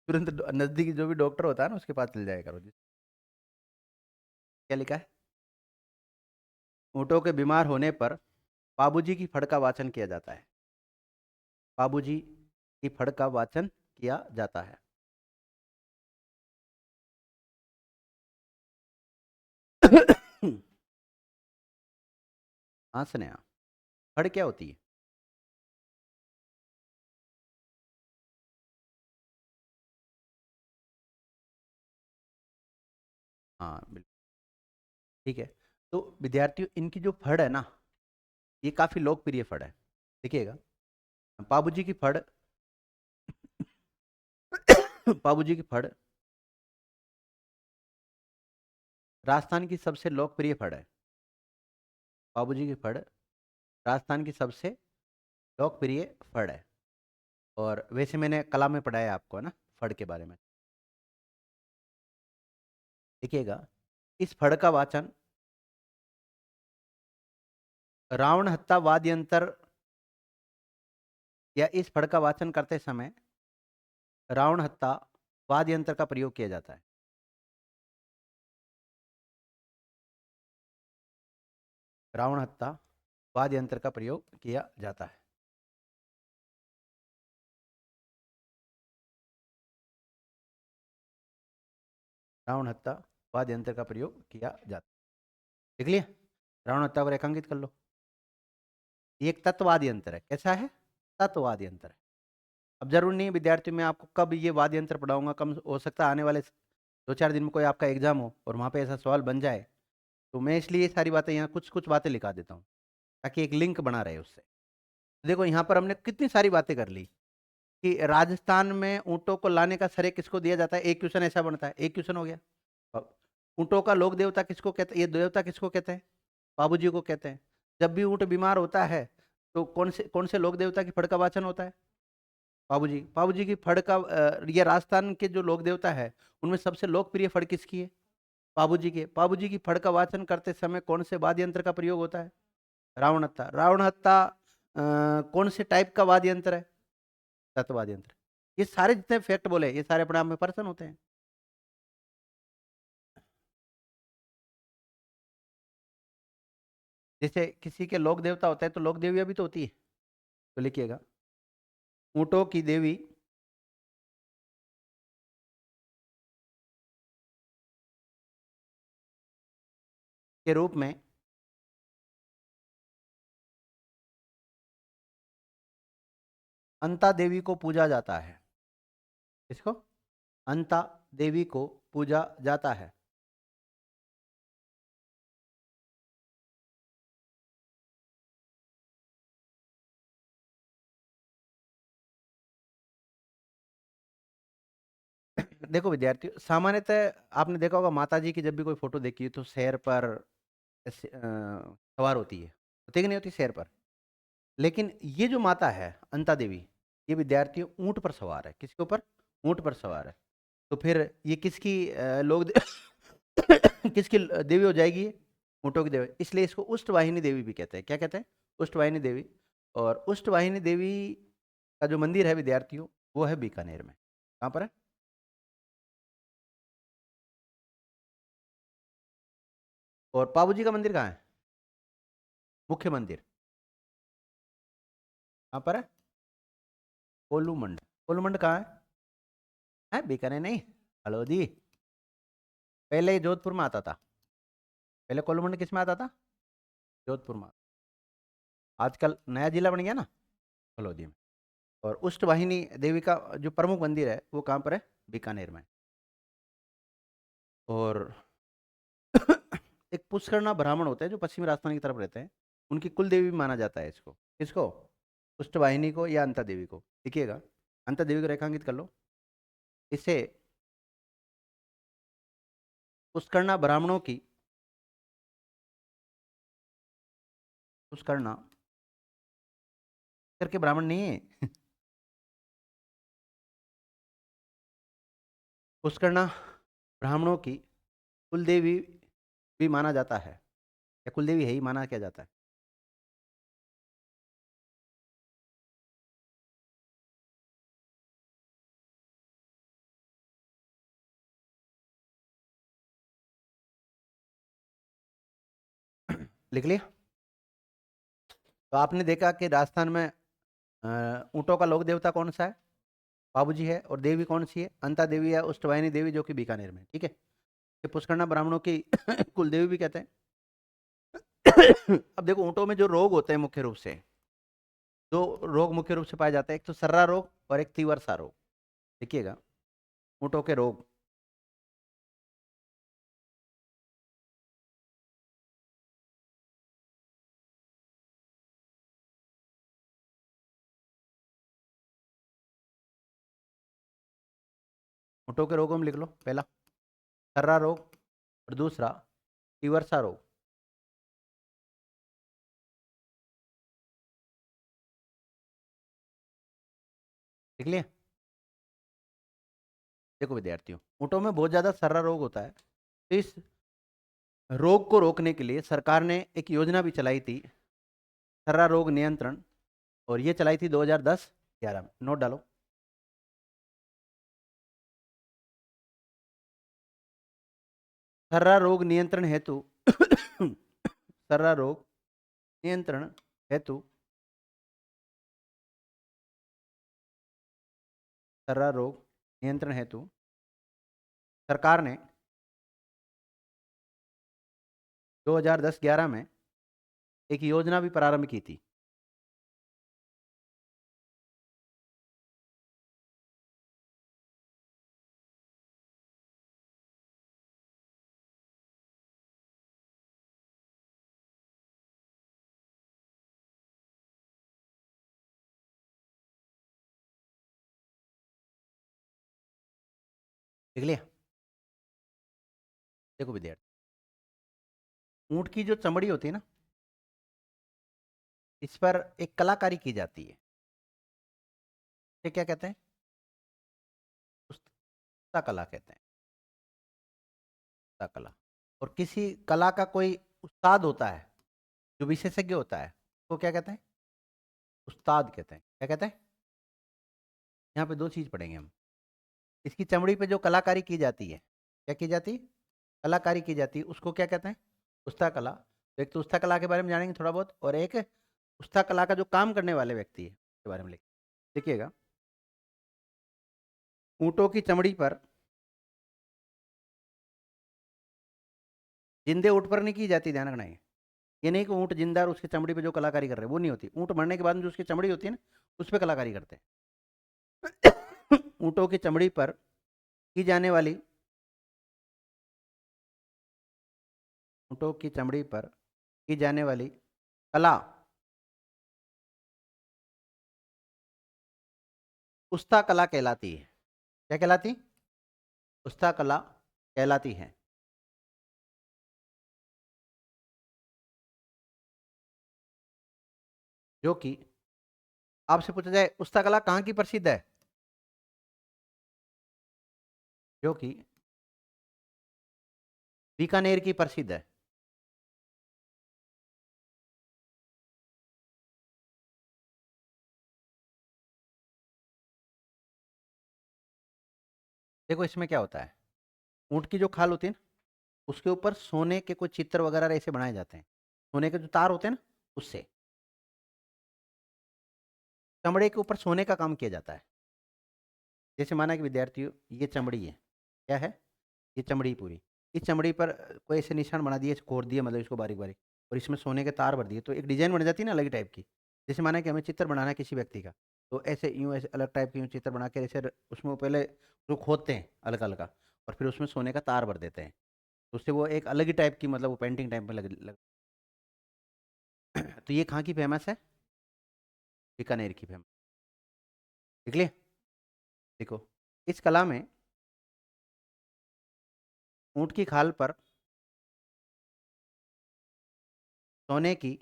तुरंत नजदीकी जो भी डॉक्टर होता है ना उसके पास चल जाया करो जी। क्या लिखा है? ऊँटों के बीमार होने पर बाबूजी की फड़ का वाचन किया जाता है। बाबूजी की फड़ का वाचन किया जाता है। हाँ स्नेहा, फड़ क्या होती है? हाँ बिल्कुल। ठीक है। तो विद्यार्थियों इनकी जो फड़ है ना, ये काफी लोकप्रिय फड़ है। देखिएगा, बाबूजी की फड़ बाबूजी की फड़ राजस्थान की सबसे लोकप्रिय फड़ है। बाबूजी की फड़ राजस्थान की सबसे लोकप्रिय फड़ है। और वैसे मैंने कला में पढ़ाया आपको है ना फड़ के बारे में। देखिएगा, इस फड़ का वाचन रावण हत्ता वाद्य यंत्र, या इस फड़ का वाचन करते समय रावण हत्ता वाद्य यंत्र का प्रयोग किया जाता है। रावण हत्ता वाद्य यंत्र का प्रयोग किया जाता है। रावण हत्ता वाद्य यंत्र का प्रयोग किया जाता है। देख लिया? रावण हत्ता को रेखांकित कर लो। ये एक तत्ववाद यंत्र है। कैसा है? तत्ववाद यंत्र है। अब जरूर नहीं विद्यार्थी मैं आपको कब ये वाद्य यंत्र पढ़ाऊंगा, कम हो सकता है आने वाले 2-4 दिन में कोई आपका एग्जाम हो और वहां पे ऐसा सवाल बन जाए। तो मैं इसलिए ये सारी बातें यहाँ कुछ कुछ बातें लिखा देता हूँ ताकि एक लिंक बना रहे उससे। देखो यहाँ पर हमने कितनी सारी बातें कर ली कि राजस्थान में ऊंटों को लाने का श्रेय किसको दिया जाता है। एक क्वेश्चन ऐसा बनता है, एक क्वेश्चन हो गया। अब ऊंटों का लोक देवता किसको कहते हैं, ये देवता किसको कहते हैं? बाबूजी को कहते हैं। जब भी ऊंट बीमार होता है तो कौन से लोक देवता की फड़ का वाचन होता है? बाबूजी। बाबूजी की फड़ का ये राजस्थान के जो लोक देवता है उनमें सबसे लोकप्रिय फड़ किसकी है? बाबूजी के। बाबूजी की फड़ का वाचन करते समय कौन से वाद्य यंत्र का प्रयोग होता है? रावण हत्ता। रावण हत्ता कौन से टाइप का वाद्य यंत्र है? तत्ववाद यंत्र। ये सारे जितने फैक्ट बोले ये सारे अपने आप में पर्सन होते हैं। जैसे किसी के लोक देवता होता है तो लोक देविया भी तो होती है। तो लिखिएगा, ऊंटों की देवी के रूप में अंता देवी को पूजा जाता है। किसको? अंता देवी को पूजा जाता है। देखो विद्यार्थियों, सामान्यतः आपने देखा होगा माता जी की जब भी कोई फोटो देखी है तो शेर पर सवार होती है, होती कि नहीं होती शेर पर। लेकिन ये जो माता है अंता देवी, ये विद्यार्थियों ऊंट पर सवार है। किसके ऊपर? ऊंट पर सवार है। तो फिर ये किसकी किसकी देवी हो जाएगी ये? ऊंटों की देवी। इसलिए इसको उष्टवाहिनी देवी भी कहते हैं। क्या कहते हैं? उष्टवाहिनी देवी। और उष्टवाहिनी देवी का जो मंदिर है विद्यार्थियों, वो है बीकानेर में। कहाँ पर है? और पाबू जी का मंदिर कहाँ है? मुख्य मंदिर कहाँ पर है? कोलूमंड। कोलूमंड कहाँ है? है बीकानेर नहीं, हलोदी। पहले ये जोधपुर में आता था। पहले कोलूमंड किस में आता था? जोधपुर में। आजकल नया जिला बन गया ना, हलोदी में। और उष्टवाहिनी देवी का जो प्रमुख मंदिर है वो कहाँ पर है? बीकानेर में। और एक पुष्करना ब्राह्मण होते हैं जो पश्चिमी राजस्थान की तरफ रहते हैं, उनकी कुल देवी भी माना जाता है इसको। किसको? उष्टवाहिनी को या अंता देवी को। देखिएगा, अंता देवी को रेखांकित कर लो। इसे पुष्करना ब्राह्मणों की, पुष्करना करके ब्राह्मण नहीं है पुष्करणा ब्राह्मणों की कुलदेवी भी माना जाता है, या कुलदेवी है ही माना क्या जाता है? लिख लिया? तो आपने देखा कि राजस्थान में ऊँटों का लोक देवता कौन सा है? बाबूजी है। और देवी कौन सी है? अंता देवी या उष्टवाहिनी देवी, जो कि बीकानेर में, ठीक है। ये पुष्करणा ब्राह्मणों की कुलदेवी भी कहते हैं। अब देखो, ऊँटों में जो रोग होते हैं मुख्य रूप से, दो रोग मुख्य रूप से पाए जाते हैं, एक तो सर्रा रोग और एक तीव्रसा रोग। देखिएगा, ऊँटों के रोग। ऊँटों के रोगों में लिख लो, पहला सर्रा रोग और दूसरा तीव्रसा रोग। लिख लिया? देखो विद्यार्थियों, ऊँटों में बहुत ज्यादा सर्रा रोग होता है, तो इस रोग को रोकने के लिए सरकार ने एक योजना भी चलाई थी, सर्रा रोग नियंत्रण। और ये चलाई थी 2010-11 में। नोट डालो। सर्रा रोग नियंत्रण हेतु सर्रा रोग नियंत्रण हेतु सर्रा रोग नियंत्रण हेतु सरकार ने 2010-11 में एक योजना भी प्रारंभ की थी। देख लिया? देखो विद्यार्थी, ऊंट की जो चमड़ी होती है ना, इस पर एक कलाकारी की जाती है। ये क्या कहते हैं? पुस्ता कला कहते हैं। पुस्ता कला। और किसी कला का कोई उस्ताद होता है, जो विशेषज्ञ होता है, तो क्या कहते हैं? उस्ताद कहते हैं। क्या कहते हैं? यहाँ पे दो चीज पढ़ेंगे हम। इसकी चमड़ी पे जो कलाकारी की जाती है, क्या की जाती है? कलाकारी की जाती है, उसको क्या कहते हैं? पुस्ता कला। तो एक तो पुस्ता कला के बारे में जानेंगे थोड़ा बहुत, और एक पुस्ता कला का जो काम करने वाले व्यक्ति है के बारे में लिखिएगा। ऊँटों की चमड़ी पर, जिंदे ऊँट पर नहीं की जाती, ध्यान रखना। ये नहीं कि ऊँट जिंदा और उसकी चमड़ी पे जो कलाकारी कर रहे हैं वो नहीं होती। ऊँट मरने के बाद में जो उसकी चमड़ी होती है ना, उस पर कलाकारी करते हैं। ऊँटों की चमड़ी पर की जाने वाली, ऊँटों की चमड़ी पर की जाने वाली कला पुस्ता कला कहलाती है। क्या कहलाती? पुस्ता कला कहलाती है। जो कि आपसे पूछा जाए पुस्ता कला कहाँ की प्रसिद्ध है, जो कि बीकानेर की प्रसिद्ध है। देखो इसमें क्या होता है, ऊँट की जो खाल होती है ना, उसके ऊपर सोने के कुछ चित्र वगैरह ऐसे बनाए जाते हैं। सोने के जो तार होते हैं ना, उससे चमड़े के ऊपर सोने का काम किया जाता है। जैसे माना कि विद्यार्थियों, ये चमड़ी है, क्या है? ये चमड़ी पूरी। इस चमड़ी पर कोई ऐसे निशान बना दिए, कोर दिए, मतलब इसको बारीक बारीक, और इसमें सोने के तार भर दिए, तो एक डिजाइन बन जाती है ना अलग टाइप की। जैसे माना कि हमें चित्र बनाना है किसी व्यक्ति का, तो ऐसे यूं ऐसे अलग टाइप के यूं चित्र बना के ऐसे उसमें पहले जो खोदते हैं अलग अलग का, और फिर उसमें सोने का तार भर देते हैं, तो उससे वो एक अलग ही टाइप की, मतलब वो पेंटिंग टाइप में लग। तो ये कहाँ की फेमस है? बीकानेर की फेमस। देख लिया? देखो, इस कला में ऊँट की खाल पर सोने की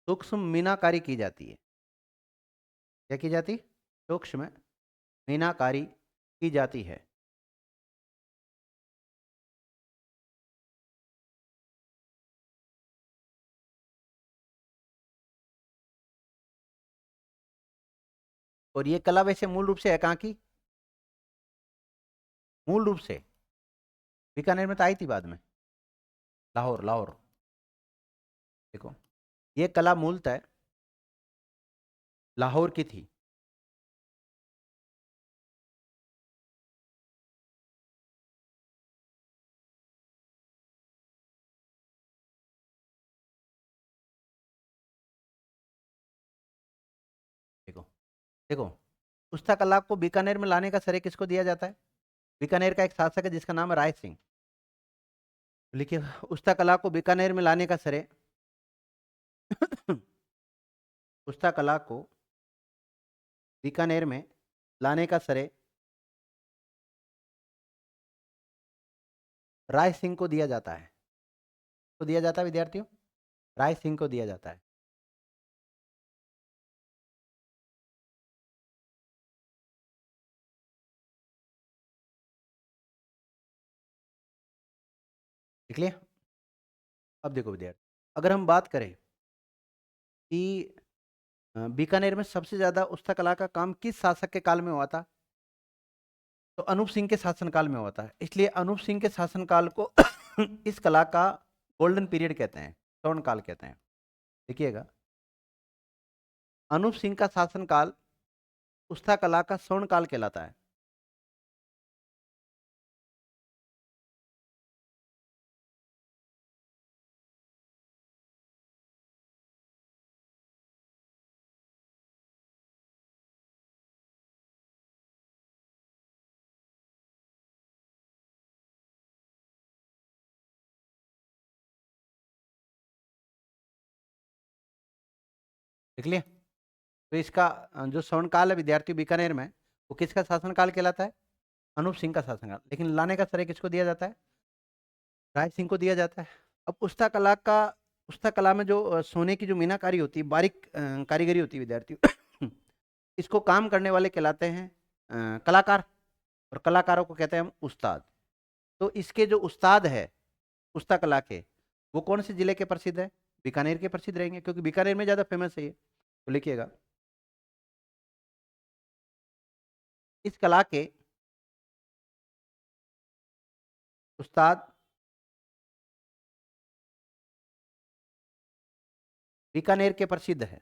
सूक्ष्म मीनाकारी की जाती है। क्या की जाती? सूक्ष्म मीनाकारी की जाती है। और ये कला वैसे मूल रूप से है कहाँ की? मूल रूप से बीकानेर में तो आई थी बाद में, लाहौर, लाहौर। देखो, ये कला मूलतः लाहौर की थी। देखो, देखो, उस्ता कला को बीकानेर में लाने का श्रेय किसको दिया जाता है? बीकानेर का एक शासक है जिसका नाम है राय सिंह। लिखिए, उस्ता कला को बीकानेर में लाने का श्रेय उस्ता कला को बीकानेर में लाने का श्रेय राय सिंह को दिया जाता है। तो दिया जाता है विद्यार्थियों, राय सिंह को दिया जाता है। देख लिया? अब देखो विद्यार्थी, अगर हम बात करें कि बीकानेर में सबसे ज्यादा उस्ता कला का काम किस शासक के काल में हुआ था, तो अनूप सिंह के शासनकाल में हुआ था। इसलिए अनूप सिंह के शासनकाल को इस कला का गोल्डन पीरियड कहते हैं, स्वर्ण काल कहते हैं। देखिएगा, अनूप सिंह का शासनकाल उस्ता कला का स्वर्ण काल कहलाता है। देख लिया? तो इसका जो स्वर्ण काल है विद्यार्थी बीकानेर में, वो किसका शासनकाल कहलाता है? अनूप सिंह का शासनकाल। लेकिन लाने का श्रेय किसको दिया जाता है? राय सिंह को दिया जाता है। अब उस्ता कला का, उस्ता कला में जो सोने की जो मीनाकारी होती है, बारीक कारीगरी होती है विद्यार्थियों, इसको काम करने वाले कहलाते हैं कलाकार, और कलाकारों को कहते हैं हम उस्ताद। तो इसके जो उस्ताद है उस्ता कला के, वो कौन से जिले के प्रसिद्ध है? बीकानेर के प्रसिद्ध रहेंगे, क्योंकि बीकानेर में ज्यादा फेमस है ये। तो लिखिएगा, इस कला के उस्ताद बीकानेर के प्रसिद्ध है।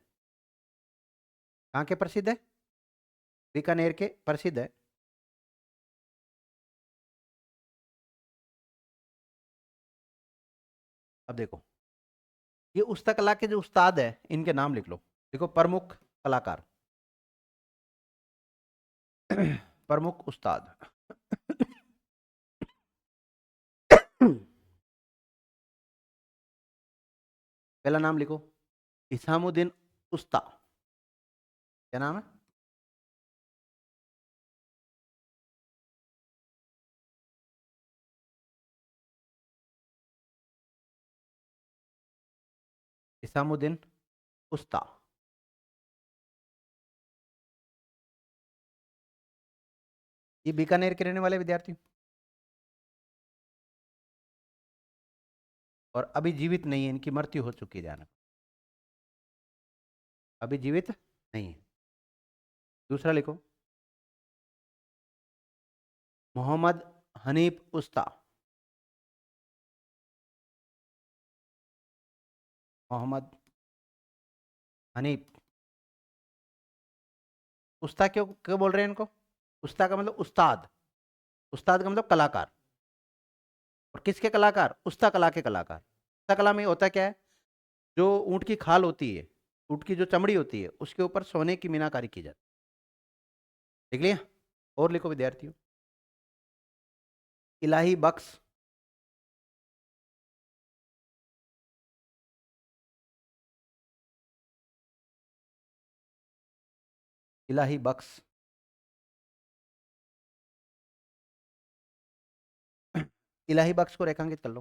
कहाँ के प्रसिद्ध है? बीकानेर के प्रसिद्ध है। अब देखो, ये उस्ता कला के जो उस्ताद है, इनके नाम लिख लो। देखो, प्रमुख कलाकार, प्रमुख उस्ताद। पहला नाम लिखो, इसामुद्दीन उस्ता। क्या नाम है? इसामुद्दीन उस्ता। ये बीकानेर के रहने वाले विद्यार्थी, और अभी जीवित नहीं है, इनकी मृत्यु हो चुकी है, जाना, अभी जीवित नहीं है। दूसरा लिखो, मोहम्मद हनीफ उस्ता। मोहम्मद हनीफ उस्ता। क्यों क्यों बोल रहे हैं इनको? उस्ता का मतलब उस्ताद, उस्ताद का मतलब कलाकार। और किसके कलाकार? उस्ता कला के कलाकार। उस्ता कला में होता क्या है, जो ऊंट की खाल होती है, ऊंट की जो चमड़ी होती है, उसके ऊपर सोने की मीनाकारी की जाती है। देख लिया? और लिखो विद्यार्थियों, इलाही बख्श। इलाही बख्श। इलाही बख्श को रेखांकित कर लो।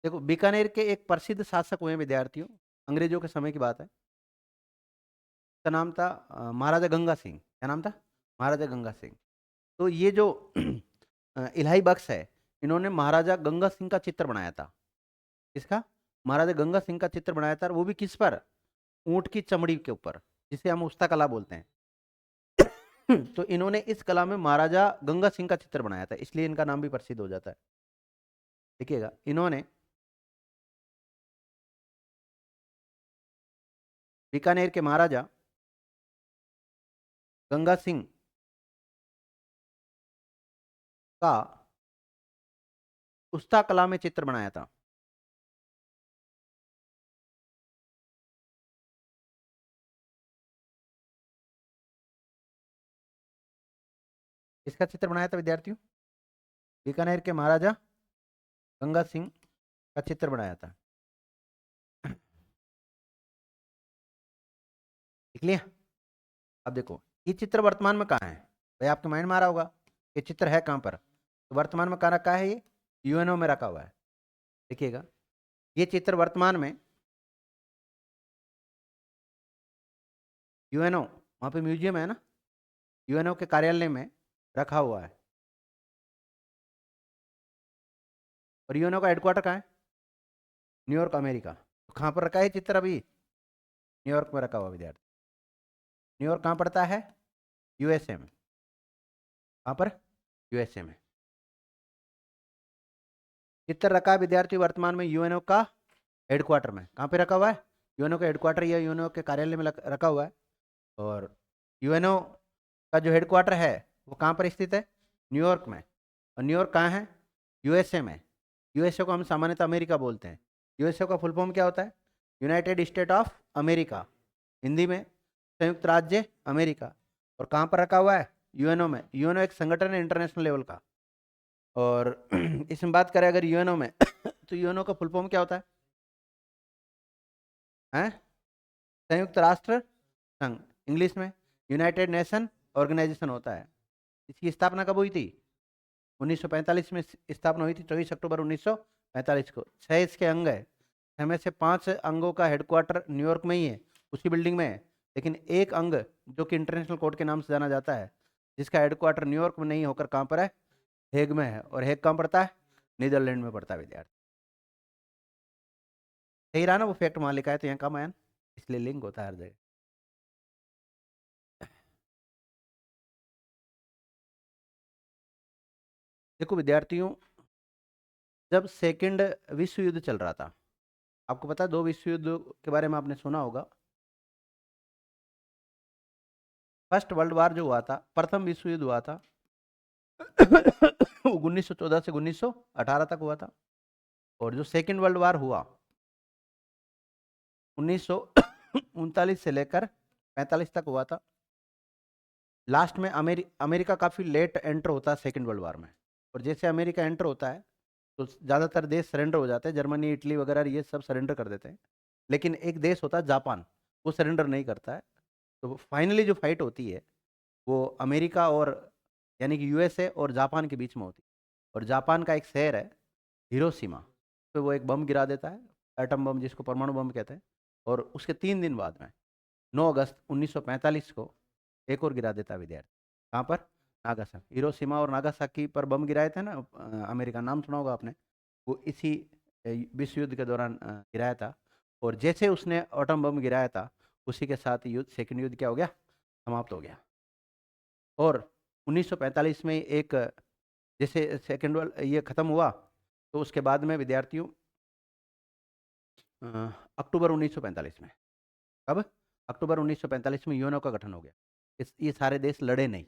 देखो, बीकानेर के एक प्रसिद्ध शासक हुए विद्यार्थियों, अंग्रेजों के समय की बात है। उसका नाम था महाराजा गंगा सिंह। क्या नाम था? महाराजा गंगा सिंह। तो ये जो इलाही बख्श है, इन्होंने महाराजा गंगा सिंह का चित्र बनाया था। किसका? महाराजा गंगा सिंह का चित्र बनाया था, और वो भी किस पर? ऊंट की चमड़ी के ऊपर, जिसे हम उस्ता कला बोलते हैं। तो इन्होंने इस कला में महाराजा गंगा सिंह का चित्र बनाया था, इसलिए इनका नाम भी प्रसिद्ध हो जाता है। देखिएगा, इन्होंने बीकानेर के महाराजा गंगा सिंह का उस्ता कला में चित्र बनाया था। इसका चित्र बनाया था विद्यार्थियों? बीकानेर के महाराजा गंगा सिंह का चित्र बनाया था। देख लिया? अब देखो, ये चित्र वर्तमान में कहाँ है? भाई आपके माइंड में आ रहा होगा, ये चित्र है कहाँ पर? तो वर्तमान में कहाँ रखा है? ये यूएनओ में रखा हुआ है। देखिएगा, ये चित्र वर्तमान में यूएनओ, वहाँ पे म्यूजियम है ना, यूएनओ के कार्यालय में रखा हुआ है। और यूएनओ का हेडक्वार्टर कहाँ है? New York, America. तो कहाँ पर रखा है चित्र? अभी न्यूयॉर्क में रखा हुआ विद्यार्थी। न्यूयॉर्क कहाँ पड़ता है? यूएसए में। कहाँ पर? यूएसए में। चित्र रखा है विद्यार्थी वर्तमान में यूएनओ का हेडक्वार्टर में। कहाँ पे रखा हुआ है? यूएनओ का हेडक्वार्टर या यूएनओ के कार्यालय में रखा हुआ है। और यूएनओ का जो हेडक्वार्टर है वो कहाँ पर स्थित है? न्यूयॉर्क में। और न्यूयॉर्क कहाँ है? यूएसए में। यूएसए को हम सामान्यतः अमेरिका बोलते हैं। यूएसए का फुल फॉर्म क्या होता है? United state of America, Hindi में संयुक्त राज्य अमेरिका। और कहाँ पर रखा हुआ है? यूएनओ में। यूएनओ एक संगठन है इंटरनेशनल लेवल का। और इसमें बात करें अगर यूएनओ में तो यूएनओ का फुल फॉर्म क्या होता है? हैं? संयुक्त राष्ट्र संघ, इंग्लिश में यूनाइटेड नेशन ऑर्गेनाइजेशन होता है। इसकी स्थापना कब हुई थी? 1945 में स्थापना हुई थी, 24 अक्टूबर 1945 को। 6 इसके अंग है, हमें से 5 अंगों का हेडक्वार्टर न्यूयॉर्क में ही है, उसी बिल्डिंग में है। लेकिन एक अंग जो कि इंटरनेशनल कोर्ट के नाम से जाना जाता है, जिसका हेडक्वार्टर न्यूयॉर्क में नहीं होकर कहाँ पर है? हेग में है। और हेग कहाँ पड़ता है? नीदरलैंड में पड़ता है विद्यार्थी। सही रहा ना? वो फैक्ट वहाँ लिखा है तो यहाँ कम आया ना, इसलिए लिंक होता है हर जगह। देखो विद्यार्थियों, जब सेकंड विश्व युद्ध चल रहा था, आपको पता है 2 विश्व युद्ध के बारे में आपने सुना होगा। फर्स्ट वर्ल्ड वार जो हुआ था, प्रथम विश्व युद्ध हुआ था, वो 1914 से 1918 तक हुआ था। और जो सेकंड वर्ल्ड वार हुआ 1939 से लेकर 45 तक हुआ था। लास्ट में अमेरिका काफ़ी लेट एंटर होता है सेकंड वर्ल्ड वार में। और जैसे अमेरिका एंटर होता है तो ज़्यादातर देश सरेंडर हो जाते हैं, जर्मनी, इटली वगैरह ये सब सरेंडर कर देते हैं। लेकिन एक देश होता है जापान, वो सरेंडर नहीं करता है। तो फाइनली जो फाइट होती है वो अमेरिका और यानी कि यूएसए और जापान के बीच में होती है। और जापान का एक शहर है हिरोशिमा, तो वो एक बम गिरा देता है, एटम बम, जिसको परमाणु बम कहते हैं। और उसके 3 दिन बाद में 9 अगस्त 1945 को एक और गिरा देता है विद्यार्थी। कहाँ पर? नागासाकी। हिरोशिमा और नागासाकी पर बम गिराए थे ना, अमेरिका, नाम सुना होगा आपने। वो इसी विश्व युद्ध के दौरान गिराया था। और जैसे उसने एटम बम गिराया था, उसी के साथ युद्ध, सेकंड युद्ध क्या हो गया? समाप्त हो गया। और 1945 में एक, जैसे सेकंड वर्ल्ड ये खत्म हुआ, तो उसके बाद में विद्यार्थियों अक्टूबर 1945 में, कब? अक्टूबर 1945 में यूएनओ का गठन हो गया। ये सारे देश लड़े नहीं।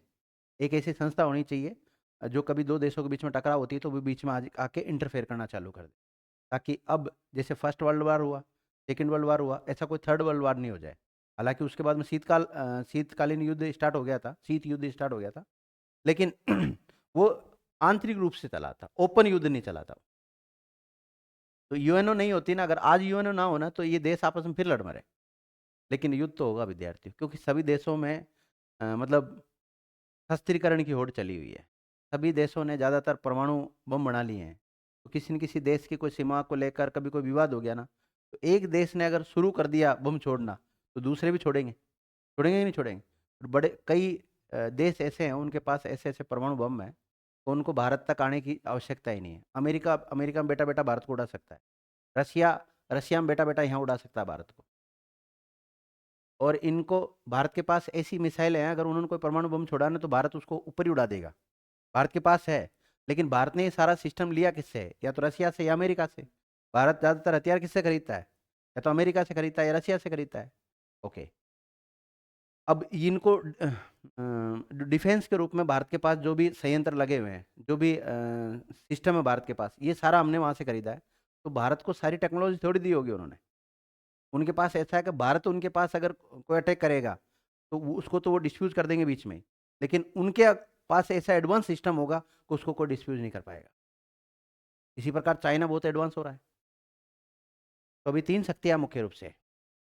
एक ऐसी संस्था होनी चाहिए जो कभी 2 देशों के बीच में टकराव होती है तो वो बीच में आके इंटरफेयर करना चालू कर दे, ताकि अब जैसे फर्स्ट वर्ल्ड वार हुआ, सेकेंड वर्ल्ड वार हुआ, ऐसा कोई थर्ड वर्ल्ड वार नहीं हो जाए। हालांकि उसके बाद में शीतकालीन युद्ध स्टार्ट हो गया था, शीत युद्ध स्टार्ट हो गया था, लेकिन वो आंतरिक रूप से चला था, ओपन युद्ध नहीं चला था। तो यूएनओ नहीं होती ना, अगर आज यूएनओ ना होना तो ये देश आपस में फिर लड़ मरे। लेकिन युद्ध तो होगा विद्यार्थी, क्योंकि सभी देशों में मतलब शस्त्रीकरण की होड़ चली हुई है। सभी देशों ने ज़्यादातर परमाणु बम बना लिए हैं। तो किसी न किसी देश की कोई सीमा को लेकर कभी कोई विवाद हो गया ना, तो एक देश ने अगर शुरू कर दिया बम छोड़ना, तो दूसरे भी छोड़ेंगे। छोड़ेंगे कि नहीं छोड़ेंगे? और बड़े कई देश ऐसे हैं, उनके पास ऐसे ऐसे परमाणु बम है, तो उनको भारत तक आने की आवश्यकता ही नहीं है। अमेरिका अमेरिका में बेटा बेटा भारत को उड़ा सकता है। रशिया रशिया में बेटा बेटा यहाँ उड़ा सकता है भारत को। और इनको, भारत के पास ऐसी मिसाइल हैं, अगर उन्होंने कोई परमाणु बम छोड़ा ना तो भारत उसको ऊपर ही उड़ा देगा। भारत के पास है। लेकिन भारत ने ये सारा सिस्टम लिया किससे है? या तो रशिया से या अमेरिका से। भारत ज़्यादातर हथियार किससे खरीदता है? या तो अमेरिका से खरीदता है या रशिया से खरीदता है। ओके। अब इनको डिफेंस के रूप में भारत के पास जो भी संयंत्र लगे हुए हैं, जो भी सिस्टम है भारत के पास, ये सारा हमने वहाँ से खरीदा है। तो भारत को सारी टेक्नोलॉजी थोड़ी दी होगी उन्होंने। उनके पास ऐसा है कि भारत उनके पास अगर कोई अटैक करेगा तो उसको तो वो डिस्फ्यूज कर देंगे बीच में। लेकिन उनके पास ऐसा एडवांस सिस्टम होगा कि उसको कोई डिस्फ्यूज नहीं कर पाएगा। इसी प्रकार चाइना बहुत एडवांस हो रहा है। तो अभी 3 शक्तियाँ मुख्य रूप से।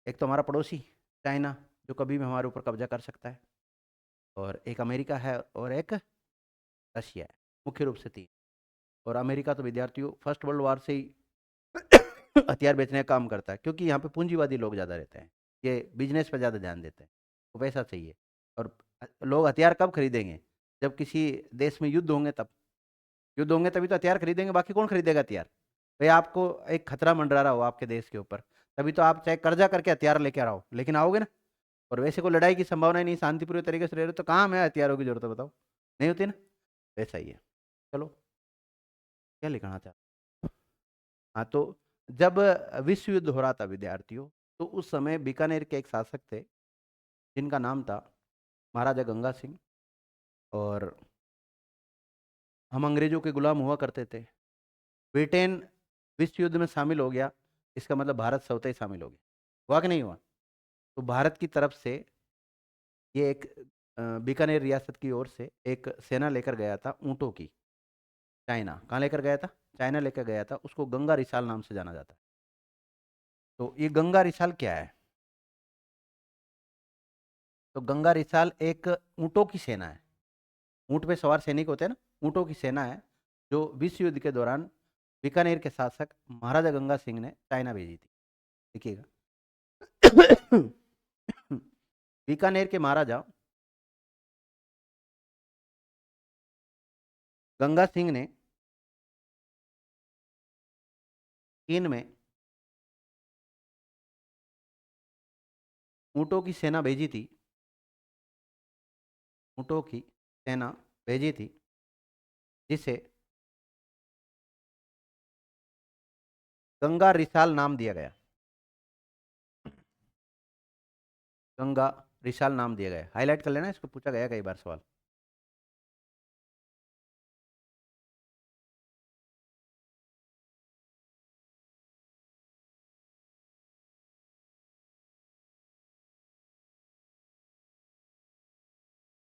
एक तो हमारा पड़ोसी चाइना, जो कभी भी हमारे ऊपर कब्जा कर सकता है, और एक अमेरिका है, और एक रशिया है। मुख्य रूप से 3। और अमेरिका तो विद्यार्थियों फर्स्ट वर्ल्ड वार से ही हथियार बेचने का काम करता है, क्योंकि यहाँ पे पूंजीवादी लोग ज़्यादा रहते हैं। ये बिजनेस पे ज़्यादा ध्यान देते हैं, तो पैसा चाहिए। और लोग हथियार कब खरीदेंगे? जब किसी देश में युद्ध होंगे तब। युद्ध होंगे तभी तो हथियार खरीदेंगे, बाकी कौन खरीदेगा हथियार? भाई आपको एक खतरा मंडरा रहा हो आपके देश के ऊपर, तभी तो आप चाहे कर्जा करके हथियार लेके आओ, लेकिन आओगे ना। और वैसे कोई लड़ाई की संभावना ही नहीं, शांतिपूर्ण तरीके से रह रहे हो, तो कहाँ हमें हथियारों की जरूरत है बताओ? नहीं होती ना। वैसा ही है। चलो, क्या लिखना चाहते? हाँ, तो जब विश्व युद्ध हो रहा था विद्यार्थियों, तो उस समय बीकानेर के एक शासक थे, जिनका नाम था महाराजा गंगा सिंह। और हम अंग्रेजों के गुलाम हुआ करते थे। ब्रिटेन विश्व युद्ध में शामिल हो गया, इसका मतलब भारत स्वतः ही शामिल हो गया। हुआ कि नहीं हुआ? तो भारत की तरफ से ये एक बीकानेर रियासत की ओर से एक सेना लेकर गया था ऊँटों की। चाइना कहाँ लेकर गया था? चाइना लेकर गया था। उसको गंगा रिसाल नाम से जाना जाता है। तो ये गंगा रिसाल क्या है? तो गंगा रिसाल एक ऊँटों की सेना है। ऊँट पे सवार सैनिक होते हैं ना, ऊँटों की सेना है, जो विश्व युद्ध के दौरान बीकानेर के शासक महाराजा गंगा सिंह ने चाइना भेजी थी। देखिएगा। बीकानेर के महाराजा गंगा सिंह ने चीन में ऊँटों की सेना भेजी थी। ऊँटों की सेना भेजी थी, जिसे गंगा रिसाल नाम दिया गया। गंगा रिसाल नाम दिया गया। हाईलाइट कर लेना, इसको पूछा गया कई बार सवाल।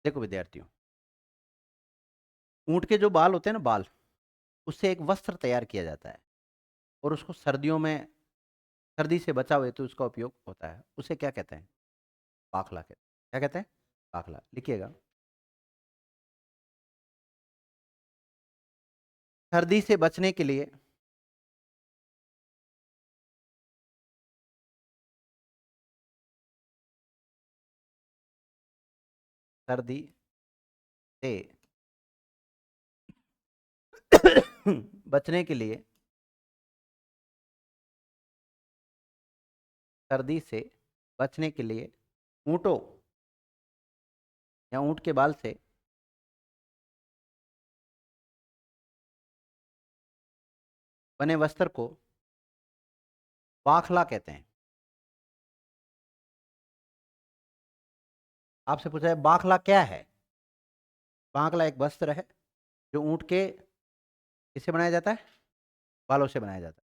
देखो विद्यार्थियों, ऊँट के जो बाल होते हैं ना, बाल, उससे एक वस्त्र तैयार किया जाता है। और उसको सर्दियों में, सर्दी से बचा हुए तो उसका उपयोग होता है। उसे क्या कहते हैं? पाखला कहते हैं। क्या कहते हैं? पाखला। लिखिएगा। सर्दी से बचने के लिए सर्दी से बचने के लिए, सर्दी से बचने के लिए ऊँटों या ऊँट के बाल से बने वस्त्र को पाखला कहते हैं। आपसे पूछा है बाखला क्या है? बाखला एक वस्त्र है, जो ऊँट के किससे बनाया जाता है? बालों से बनाया जाता है।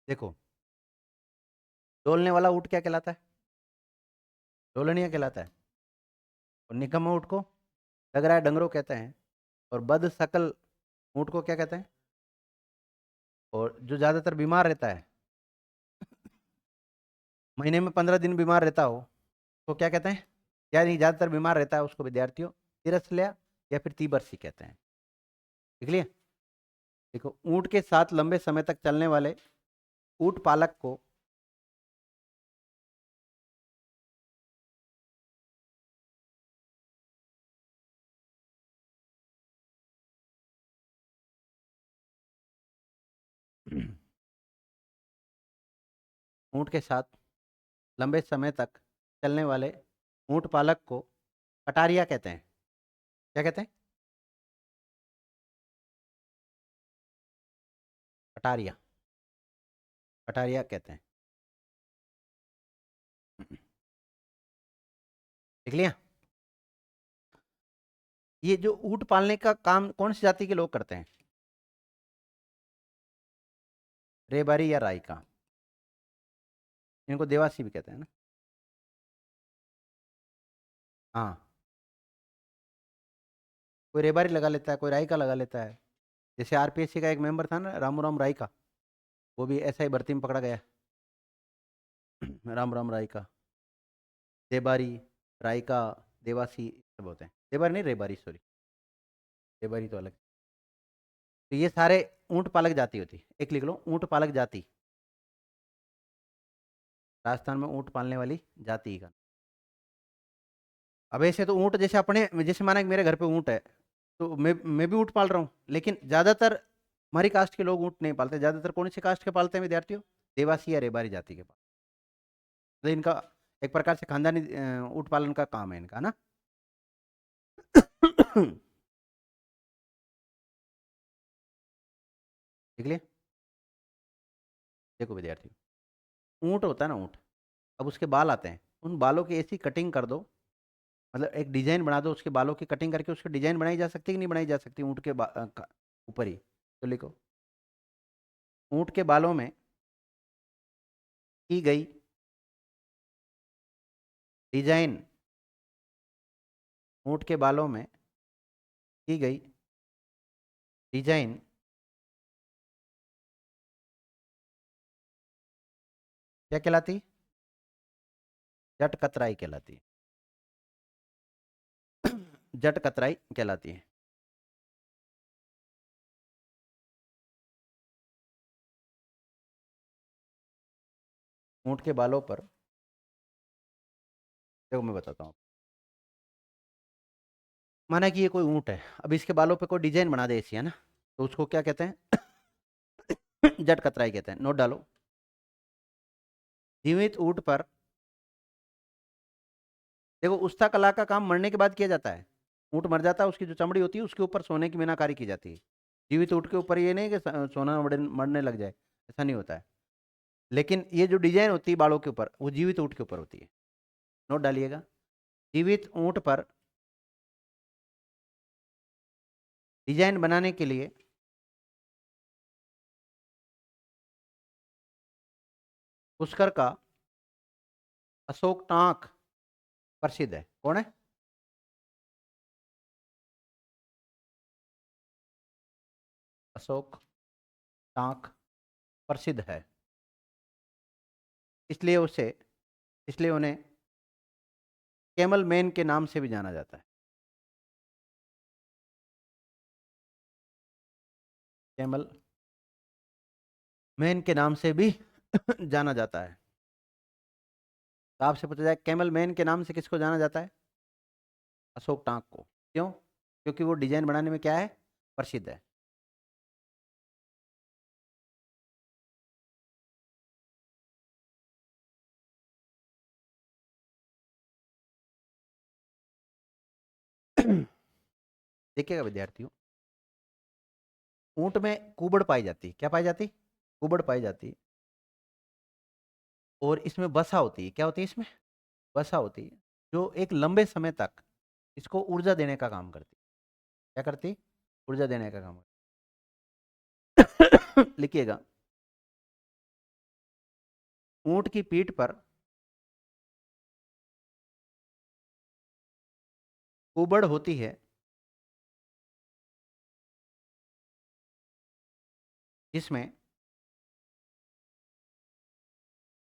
देखो, डोलने वाला ऊँट क्या कहलाता है? डोलनिया कहलाता है। और निकम्मा ऊँट को लग रहा है डंगरो कहते हैं। और बद शकल ऊँट को क्या कहते हैं? और जो ज्यादातर बीमार रहता है, महीने में 15 दिन बीमार रहता हो, तो क्या कहते हैं? यानी ज्यादातर बीमार रहता है, उसको विद्यार्थियों तिरस्ल्या या फिर तीबरसी कहते हैं। देख लिया। देखो, ऊँट के साथ लंबे समय तक चलने वाले ऊंट पालक को ऊंट के साथ लंबे समय तक चलने वाले ऊंट पालक को कटारिया कहते हैं। क्या कहते हैं? कटारिया। कटारिया कहते हैं। देख लिया। ये जो ऊंट पालने का काम कौन सी जाति के लोग करते हैं? रेबारी या राइका। इनको देवासी भी कहते हैं ना। हाँ। कोई रेबारी लगा लेता है, कोई राइका लगा लेता है। जैसे आरपीएससी का एक मेंबर था ना, रामू राम राइका, वो भी ऐसा ही भर्ती में पकड़ा गया। राम राम राइका, देबारी, राइका, देवासी सब होते हैं। देबारी नहीं, रेबारी, सॉरी। रेबारी तो अलग। तो ये सारे ऊंट पालक जाति होती है। एक लिख लो, ऊंट पालक जाति। राजस्थान में ऊंट पालने वाली जाति का। अब ऐसे तो ऊंट जैसे अपने, जैसे माना कि मेरे घर पे ऊंट है, तो मैं भी ऊंट पाल रहा हूँ, लेकिन ज्यादातर हमारी कास्ट के लोग ऊंट नहीं पालते। ज्यादातर कौन सी कास्ट के पालते हैं विद्यार्थियों? देवासी या रेबारी जाति के पाल। तो इनका एक प्रकार से खानदानी ऊंट पालन का काम है इनका ना। देख लिया। देखो विद्यार्थी, ऊंट होता है ना, ऊंट, अब उसके बाल आते हैं, उन बालों की ऐसी कटिंग कर दो, मतलब एक डिजाइन बना दो, उसके बालों की कटिंग करके उसकी डिजाइन बनाई जा सकती है कि नहीं बनाई जा सकती ऊंट के ऊपर ही? तो लिखो, ऊंट के बालों में की गई डिजाइन, ऊंट के बालों में की गई डिजाइन क्या कहलाती? जट कतराई कहलाती है। जट कतराई कहलाती है। ऊंट के बालों पर, देखो मैं बताता हूँ। माना कि ये कोई ऊंट है, अब इसके बालों पे कोई डिजाइन बना दे ऐसी, है ना, तो उसको क्या कहते हैं? जट कतराई कहते हैं। नोट डालो। जीवित ऊंट पर, देखो उस्ता कला का काम मरने के बाद किया जाता है। ऊंट मर जाता है, उसकी जो चमड़ी होती है उसके ऊपर सोने की मीनाकारी की जाती है। जीवित ऊंट के ऊपर ये नहीं कि सोना मरने लग जाए, ऐसा नहीं होता है। लेकिन ये जो डिजाइन होती है बालों के ऊपर, वो जीवित ऊंट के ऊपर होती है। नोट डालिएगा। जीवित ऊंट पर डिजाइन बनाने के लिए पुष्कर का अशोक टांक प्रसिद्ध है। कौन है? अशोक टांक प्रसिद्ध है। इसलिए उसे, इसलिए उन्हें कैमल मैन के नाम से भी जाना जाता है। कैमल मैन के नाम से भी जाना जाता है। तो आपसे पूछा जाए कैमल मैन के नाम से किसको जाना जाता है? अशोक टांक को। क्यों? क्योंकि वो डिजाइन बनाने में क्या है? प्रसिद्ध है। देखिएगा विद्यार्थियों, ऊंट में कुबड़ पाई जाती है। क्या पाई जाती? कुबड़ पाई जाती है। और इसमें वसा होती है। क्या होती है इसमें? वसा होती है, जो एक लंबे समय तक इसको ऊर्जा देने का काम करती है। क्या करती? ऊर्जा देने का काम करती। लिखिएगा, ऊंट की पीठ पर कुबड़ होती है, जिसमें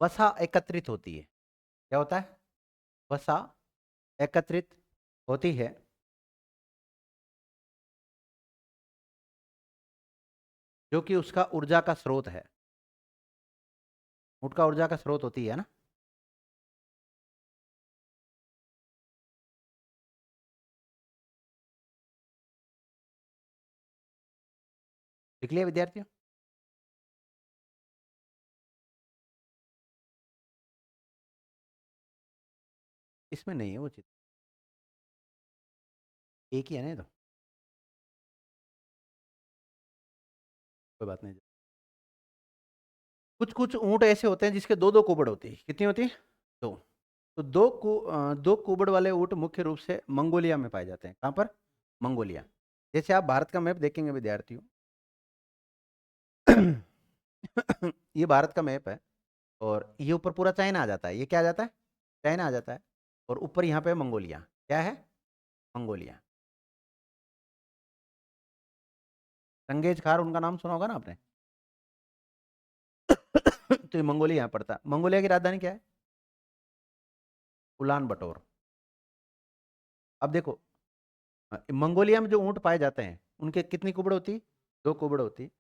वसा एकत्रित होती है। क्या होता है? वसा एकत्रित होती है, जो कि उसका ऊर्जा का स्रोत है। ऊँट का ऊर्जा का स्रोत होती है ना। लिख लिया विद्यार्थियों? इसमें नहीं है वो चित्र, एक ही है ना ये तो, कोई बात नहीं। कुछ कुछ ऊँट ऐसे होते हैं जिसके दो दो कुबड़ होती है, कितनी होती है? दो। तो दो कुबड़ वाले ऊँट मुख्य रूप से मंगोलिया में पाए जाते हैं। कहाँ पर? मंगोलिया। जैसे आप भारत का मैप देखेंगे विद्यार्थियों, ये भारत का मैप है, और ये ऊपर पूरा चाइना आ जाता है, ये क्या आ जाता है? चाइना आ जाता है, और ऊपर यहाँ पे मंगोलिया, क्या है? मंगोलिया। चंगेज खार उनका नाम सुना होगा ना आपने। तो ये मंगोलिया यहाँ पड़ता है। मंगोलिया की राजधानी क्या है? उलान बटोर। अब देखो, मंगोलिया में जो ऊँट पाए जाते हैं उनके कितनी कुबड़ होती? दो कुबड़ होती।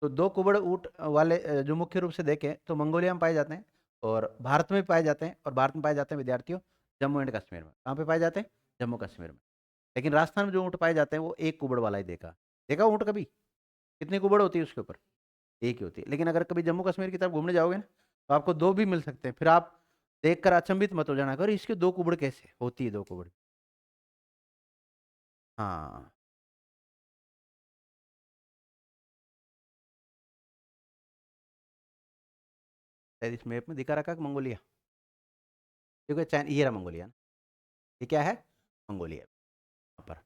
तो दो कुबड़ ऊँट वाले जो मुख्य रूप से देखें तो मंगोलिया में पाए जाते हैं, और भारत में भी पाए जाते हैं, और भारत में पाए जाते हैं विद्यार्थियों जम्मू एंड कश्मीर में। कहाँ पे पाए जाते हैं? जम्मू कश्मीर में। लेकिन राजस्थान में जो ऊँट पाए जाते हैं वो एक कुबड़ वाला ही देखा। देखा ऊँट कभी? कितनी कुबड़ होती है उसके ऊपर? एक ही होती है। लेकिन अगर कभी जम्मू कश्मीर की तरफ घूमने जाओगे ना, तो आपको दो भी मिल सकते हैं, फिर आप देखकर अचंभित मत हो जाना, अगर इसके दो कुबड़ कैसे होती है, दो कुबड़। हाँ, शायद इस मैप में दिखा रखा है मंगोलिया, क्योंकि चाइना, ये रहा मंगोलिया ना। ये क्या है? मंगोलिया। यहाँ पर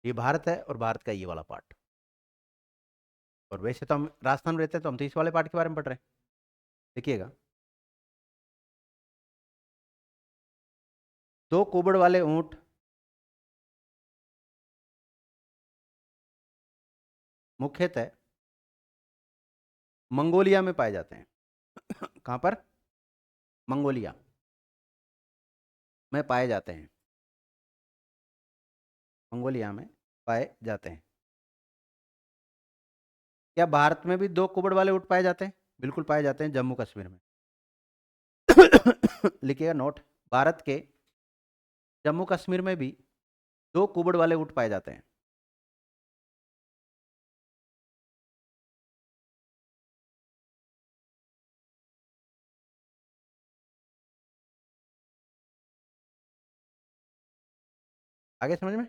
ये भारत है, और भारत का ये वाला पार्ट। और वैसे तो हम राजस्थान में रहते हैं, तो हम तो इस वाले पार्ट के बारे में पढ़ रहे हैं। देखिएगा, दो कुबड़ वाले ऊंट मुख्यतः मंगोलिया में पाए जाते हैं। कहाँ पर? मंगोलिया में पाए जाते हैं। मंगोलिया में पाए जाते हैं। क्या भारत में भी दो कुबड़ वाले ऊंट पाए जाते हैं? बिल्कुल पाए जाते हैं, जम्मू कश्मीर में। लिखिएगा नोट, भारत के जम्मू कश्मीर में भी दो कुबड़ वाले ऊंट पाए जाते हैं। आगे समझ में?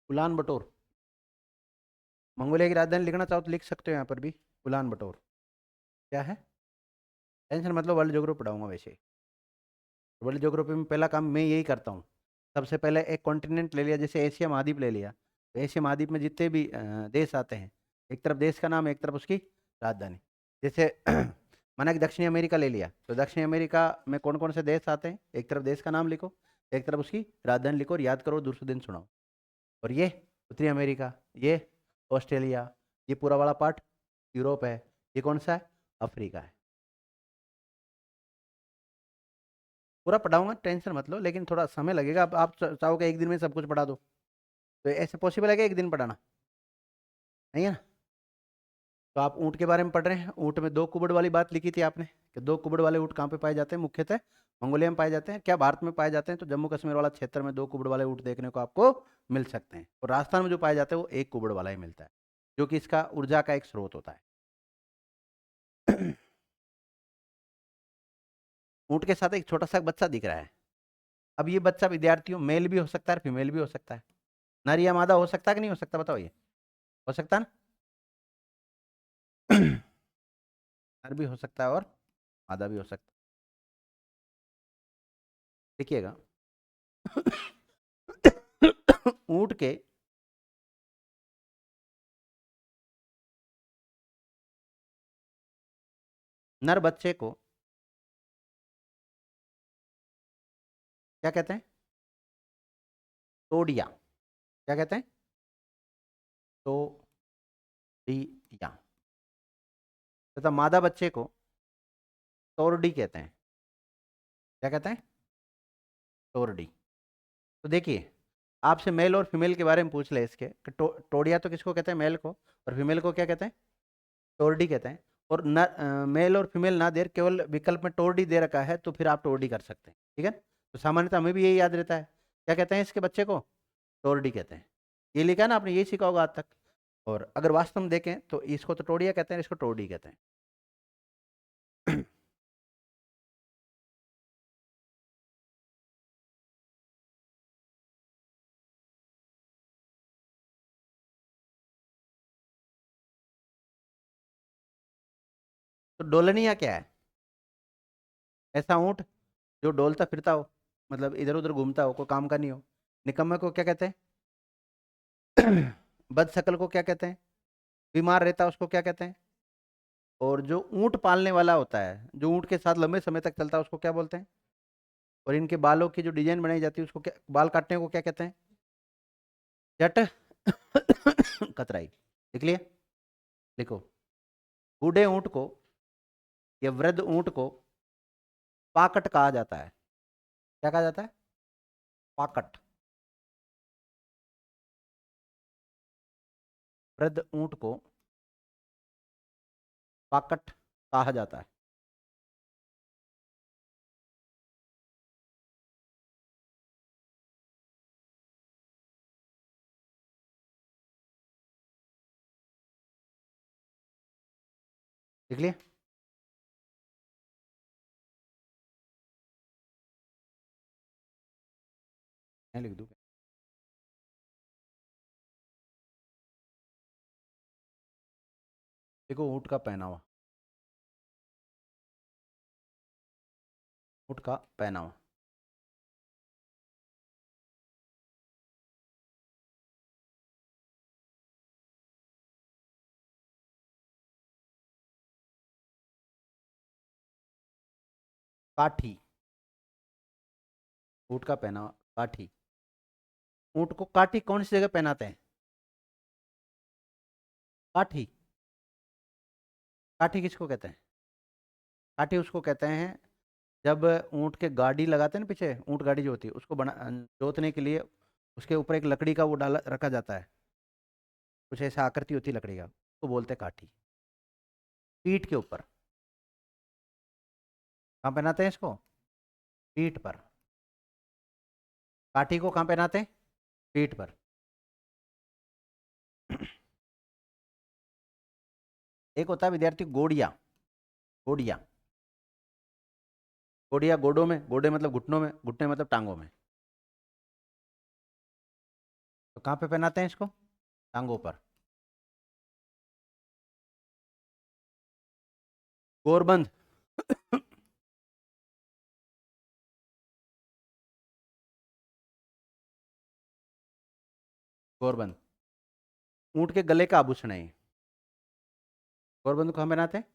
उलान बटोर, मंगोलिया की राजधानी लिखना चाहो तो लिख सकते हो यहाँ पर भी, उलान बटोर। क्या है? टेंशन मतलब, वर्ल्ड ज्योग्राफी पढ़ाऊंगा वैसे। वर्ल्ड ज्योग्राफी में पहला काम मैं यही करता हूँ। सबसे पहले एक कॉन्टिनेंट ले लिया, जैसे एशिया महाद्वीप ले लिया, तो एशिया महाद्वीप में जितने भी देश आते हैं, एक तरफ देश का नाम, एक तरफ उसकी राजधानी। जैसे माना कि दक्षिणी अमेरिका ले लिया, तो दक्षिणी अमेरिका में कौन कौन से देश आते हैं, एक तरफ देश का नाम लिखो, एक तरफ उसकी राजधानी लिखो, और याद करो, दूसरे दिन सुनाओ। और ये उत्तरी अमेरिका, ये ऑस्ट्रेलिया, ये पूरा वाला पार्ट यूरोप है, ये कौन सा है? अफ्रीका है। पूरा पढ़ाऊंगा, टेंशन मत लो, लेकिन थोड़ा समय लगेगा। अब आप चाहोगे एक दिन में सब कुछ पढ़ा दो, तो ऐसे पॉसिबल है क्या एक दिन पढ़ाना? नहीं है ना। तो आप ऊँट के बारे में पढ़ रहे हैं, ऊँट में दो कुबड़ वाली बात लिखी थी आपने, कि दो कुबड़ वाले ऊँट कहाँ पे पाए जाते हैं? मुख्यतः मंगोलिया में पाए जाते हैं। क्या भारत में पाए जाते हैं? तो जम्मू कश्मीर वाला क्षेत्र में दो कुबड़ वाले ऊँट देखने को आपको मिल सकते हैं, और राजस्थान में जो पाए जाते हैं वो एक कुबड़ वाला ही मिलता है, जो कि इसका ऊर्जा का एक स्रोत होता है। ऊँट के साथ एक छोटा सा बच्चा दिख रहा है। अब ये बच्चा विद्यार्थियों मेल भी हो सकता है, फीमेल भी हो सकता है। नर या मादा हो सकता है कि नहीं हो सकता, बताओ ये? हो सकता है ना? नर भी हो सकता है और मादा भी हो सकता है। देखिएगा, ऊंट के नर बच्चे को क्या कहते हैं? टोडिया। क्या कहते हैं? टोडिया। तथा मादा बच्चे को तोरडी कहते हैं। क्या कहते हैं? टोरडी। तो देखिए, आपसे मेल और फीमेल के बारे में पूछ ले इसके कि टोडिया तो किसको कहते हैं? मेल को। और फीमेल को क्या कहते हैं? टोरडी कहते हैं। और न मेल और फीमेल ना दे, केवल विकल्प में टोरडी दे रखा है, तो फिर आप टोरडी कर सकते हैं। ठीक है, तो सामान्यतः हमें भी यही याद रहता है। क्या कहते हैं इसके बच्चे को? टोरडी कहते हैं। ये लिखा है ना आपने, यही सीखा होगा आज तक। और अगर वास्तव में देखें तो इसको तो टोडिया कहते हैं, इसको टोरडी कहते हैं। तो डोलनिया क्या है? ऐसा ऊंट जो डोलता फिरता हो, मतलब इधर उधर घूमता हो, कोई काम का नहीं हो। निकम्मे को क्या कहते हैं? बदशक्ल को क्या कहते हैं? बीमार रहता है उसको क्या कहते हैं? और जो ऊंट पालने वाला होता है, जो ऊंट के साथ लंबे समय तक चलता है, उसको क्या बोलते हैं? और इनके बालों की जो डिजाइन बनाई जाती है, उसको क्या, बाल काटने को क्या कहते हैं? जट कतराई। लिख लिया? लिखो। बूढ़े ऊंट को या वृद्ध ऊंट को पाकट कहा जाता है। क्या कहा जाता है? पाकट। वृद्ध ऊंट को पाकट कहा जाता है। लिख लिया? मैं लिख दूं? देखो, ऊंट का पहनावा। ऊंट का पहनावा। काठी। ऊंट का पहनावा काठी। ऊंट को काठी कौन सी जगह पहनाते हैं? काठी। काठी किसको कहते हैं? काठी उसको कहते हैं जब ऊंट के गाड़ी लगाते हैं ना, पीछे ऊंट गाड़ी जो होती है उसको बना जोतने के लिए, उसके ऊपर एक लकड़ी का वो डाला रखा जाता है। कुछ ऐसा आकृति होती है लकड़ी का, तो बोलते हैं काठी। पीठ के ऊपर। कहाँ पहनाते हैं इसको? पीठ पर। काठी को कहाँ पहनाते हैं? पीठ पर। एक होता है विद्यार्थी गोड़िया। गोड़िया। गोड़िया गोडों में, गोडे मतलब घुटनों में, घुटने मतलब टांगों में। तो कहाँ पे पहनाते हैं इसको? टांगों पर। गोरबंद। गोरबंद ऊंट के गले का आभूषण है ये। गोरबंद को हम पहनाते हैं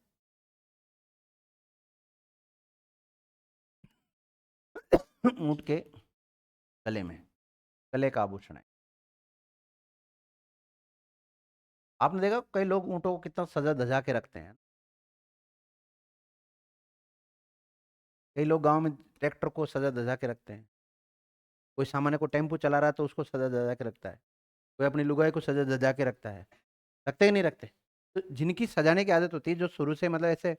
ऊंट के गले में, गले का आभूषण है। आपने देखा कई लोग ऊँटों को कितना सजा धजा के रखते हैं। कई लोग गांव में ट्रैक्टर को सजा धजा के रखते हैं। कोई सामान्य को टेम्पो चला रहा है तो उसको सजा धजा के रखता है। कोई अपनी लुगाई को सजा धजा के रखता है। रखते ही नहीं रखते? तो जिनकी सजाने की आदत होती है, जो शुरू से मतलब ऐसे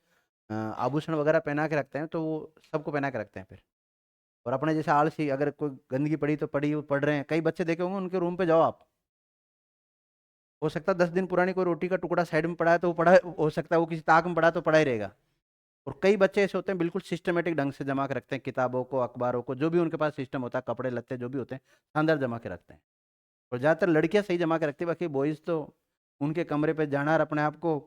आभूषण वगैरह पहना के रखते हैं, तो वो सबको पहना के रखते हैं फिर। और अपने जैसे आलसी, अगर कोई गंदगी पड़ी तो पड़ी, वो पढ़ रहे हैं, कई बच्चे देखे होंगे उनके रूम पे जाओ आप, हो सकता है 10 दिन पुरानी कोई रोटी का टुकड़ा साइड में पड़ा है तो वो पड़ा, हो सकता है वो किसी ताक में पड़ा तो पड़ा ही रहेगा। और कई बच्चे ऐसे होते हैं बिल्कुल सिस्टमेटिक ढंग से जमा के रखते हैं, किताबों को, अखबारों को, जो भी उनके पास सिस्टम होता है, कपड़े लत्ते जो भी होते हैं, शानदार जमा के रखते हैं। और ज़्यादातर लड़कियां सही जमा के रखती है, बाकी बॉयज़ तो उनके कमरे पे जाना और अपने आप को,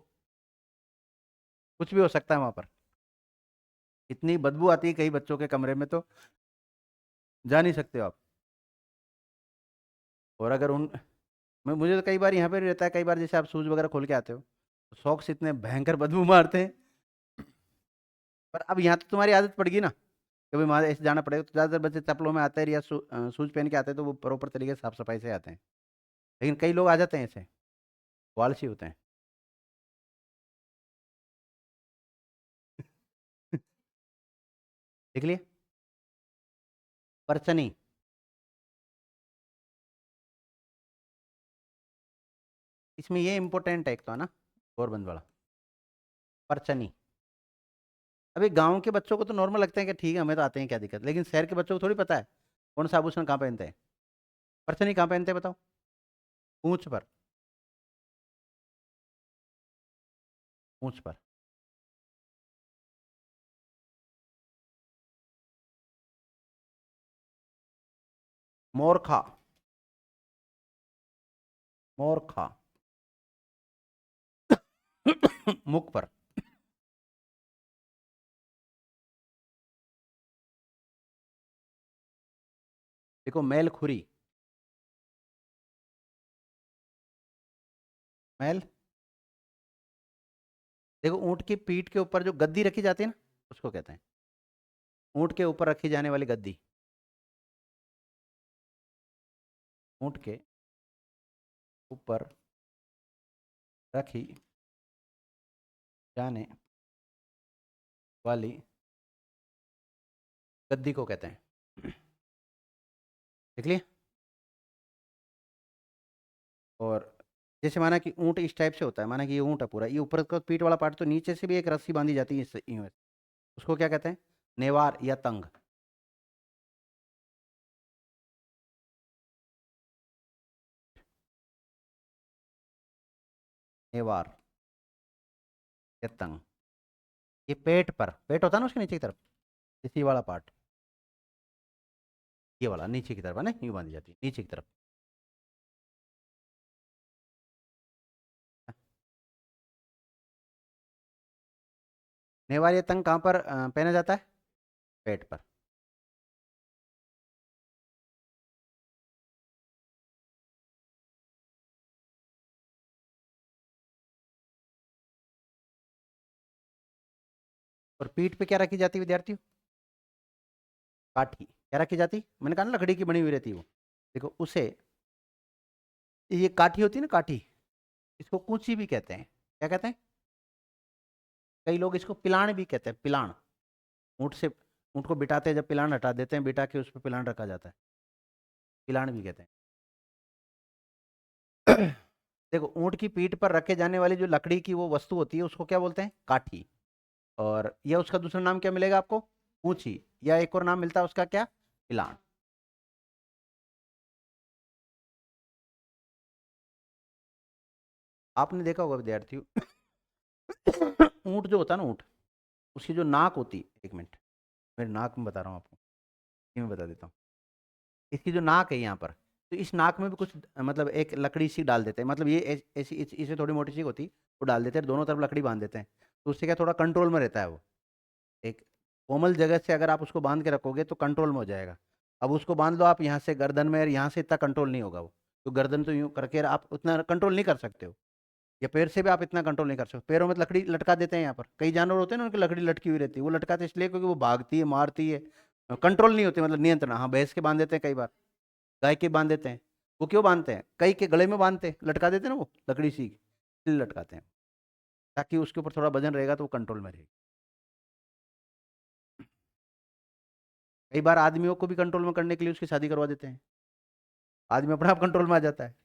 कुछ भी हो सकता है वहां पर। इतनी बदबू आती है कई बच्चों के कमरे में, तो जा नहीं सकते हो आप। और अगर उन, मैं मुझे तो कई बार यहाँ पे रहता है, कई बार जैसे आप शूज़ वगैरह खोल के आते हो तो सॉक्स इतने भयंकर बदबू मारते हैं। पर अब यहाँ तो तुम्हारी आदत पड़ गई ना, कभी वहाँ ऐसे जाना पड़ेगा, तो ज़्यादातर बच्चे चप्पलों में आते हैं या शूज़ पहन के आते हैं, तो वो प्रॉपर तरीके से साफ सफाई से आते हैं। लेकिन कई लोग आ जाते हैं ऐसे, वो आलसी होते हैं। देख लिए? परचनी। इसमें ये इंपॉर्टेंट है एक तो, है ना, गोरबंद वाला, परचनी। अभी गांव के बच्चों को तो नॉर्मल लगता है कि ठीक है हमें तो आते हैं, क्या दिक्कत, लेकिन शहर के बच्चों को थोड़ी पता है कौन सा आभूषण कहाँ पहनते हैं। परछनी कहाँ पहनते हैं बताओ? पूंछ पर। पूंछ पर। मोरखा। मोरखा। मुख पर। देखो मैलखुरी। मैल। देखो ऊंट की पीठ के ऊपर जो गद्दी रखी जाती है ना, उसको कहते हैं। ऊंट के ऊपर रखी जाने वाली गद्दी। ऊंट के ऊपर रखी जाने वाली गद्दी को कहते हैं। देख लिया। और जैसे माना कि ऊंट इस टाइप से होता है, माना कि ये ऊंट है पूरा, ये ऊपर का पीठ वाला पार्ट, तो नीचे से भी एक रस्सी बांधी जाती है इससे यूं ऐसे। उसको क्या कहते हैं? नेवार या तंग। नेवार या तंग। ये पेट पर, पेट होता है ना उसके नीचे की तरफ, इसी वाला पार्ट, ये वाला नीचे की तरफ है ना, यूं बांधी जाती है नीचे की तरफ। नेवार या तंग कहाँ पर पहना जाता है? पेट पर। और पीठ पे क्या रखी जाती है विद्यार्थियों? काठी। क्या रखी जाती? मैंने कहा ना लकड़ी की बनी हुई रहती है वो। देखो उसे, ये काठी होती है ना, काठी, इसको कूची भी कहते हैं। क्या कहते हैं? कई लोग इसको पिलाण भी कहते हैं, पिलाण। ऊँट से, ऊँट को बिठाते हैं, जब पिलाण हटा देते हैं, बिठा के उस पर पिलाण रखा जाता है, पिलाण भी कहते हैं। देखो ऊँट की पीठ पर रखे जाने वाली जो लकड़ी की वो वस्तु होती है उसको क्या बोलते हैं? काठी। और यह उसका दूसरा नाम क्या मिलेगा आपको? पूंछी। या एक और नाम मिलता है उसका, क्या? पिलाण। आपने देखा होगा विद्यार्थियों, ऊँट जो होता है ना, ऊँट, उसकी जो नाक होती है, एक मिनट, मेरे नाक में बता रहा हूँ आपको, ये मैं बता देता हूँ। इसकी जो नाक है यहाँ पर, तो इस नाक में भी कुछ मतलब एक लकड़ी सी डाल देते हैं, मतलब ये ऐसी इसे थोड़ी मोटी सी होती, वो डाल देते हैं, दोनों तरफ लकड़ी बांध देते हैं, तो उससे क्या थोड़ा कंट्रोल में रहता है वो। एक कोमल जगह से अगर आप उसको बांध के रखोगे तो कंट्रोल में हो जाएगा। अब उसको बांध लो आप यहाँ से गर्दन में, यहाँ से इतना कंट्रोल नहीं होगा वो, तो गर्दन तो यूं करके आप उतना कंट्रोल नहीं कर सकते हो, या पैर से भी आप इतना कंट्रोल नहीं कर सकते। पैरों में लकड़ी लटका देते हैं, यहाँ पर कई जानवर होते हैं ना उनकी लकड़ी लटकी हुई रहती है, वो लटकाते इसलिए क्योंकि वो भागती है, मारती है, कंट्रोल नहीं होती, मतलब नियंत्रण। हाँ भैंस के बांध देते हैं कई बार, गाय के बांध देते हैं। वो क्यों बांधते हैं? कई के गले में बांधते हैं, लटका देते हैं ना वो लकड़ी सी, इसलिए लटकाते हैं, ताकि उसके ऊपर थोड़ा वजन रहेगा तो वो कंट्रोल में रहेगा। कई बार आदमियों को भी कंट्रोल में करने के लिए उसकी शादी करवा देते हैं, आदमी अपने आप कंट्रोल में आ जाता है।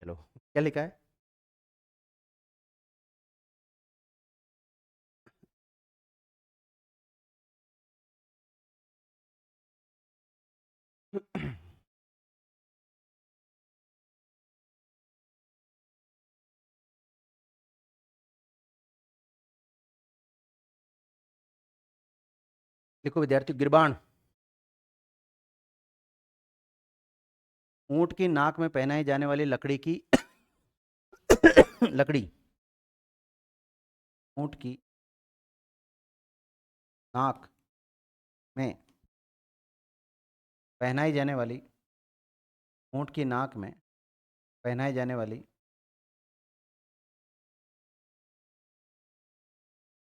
चलो, क्या लिखा है? देखो विद्यार्थी, गिरबान, ऊंट की नाक में पहनाई जाने वाली लकड़ी की लकड़ी, ऊंट की नाक में पहनाई जाने वाली, ऊंट की नाक में पहनाई जाने वाली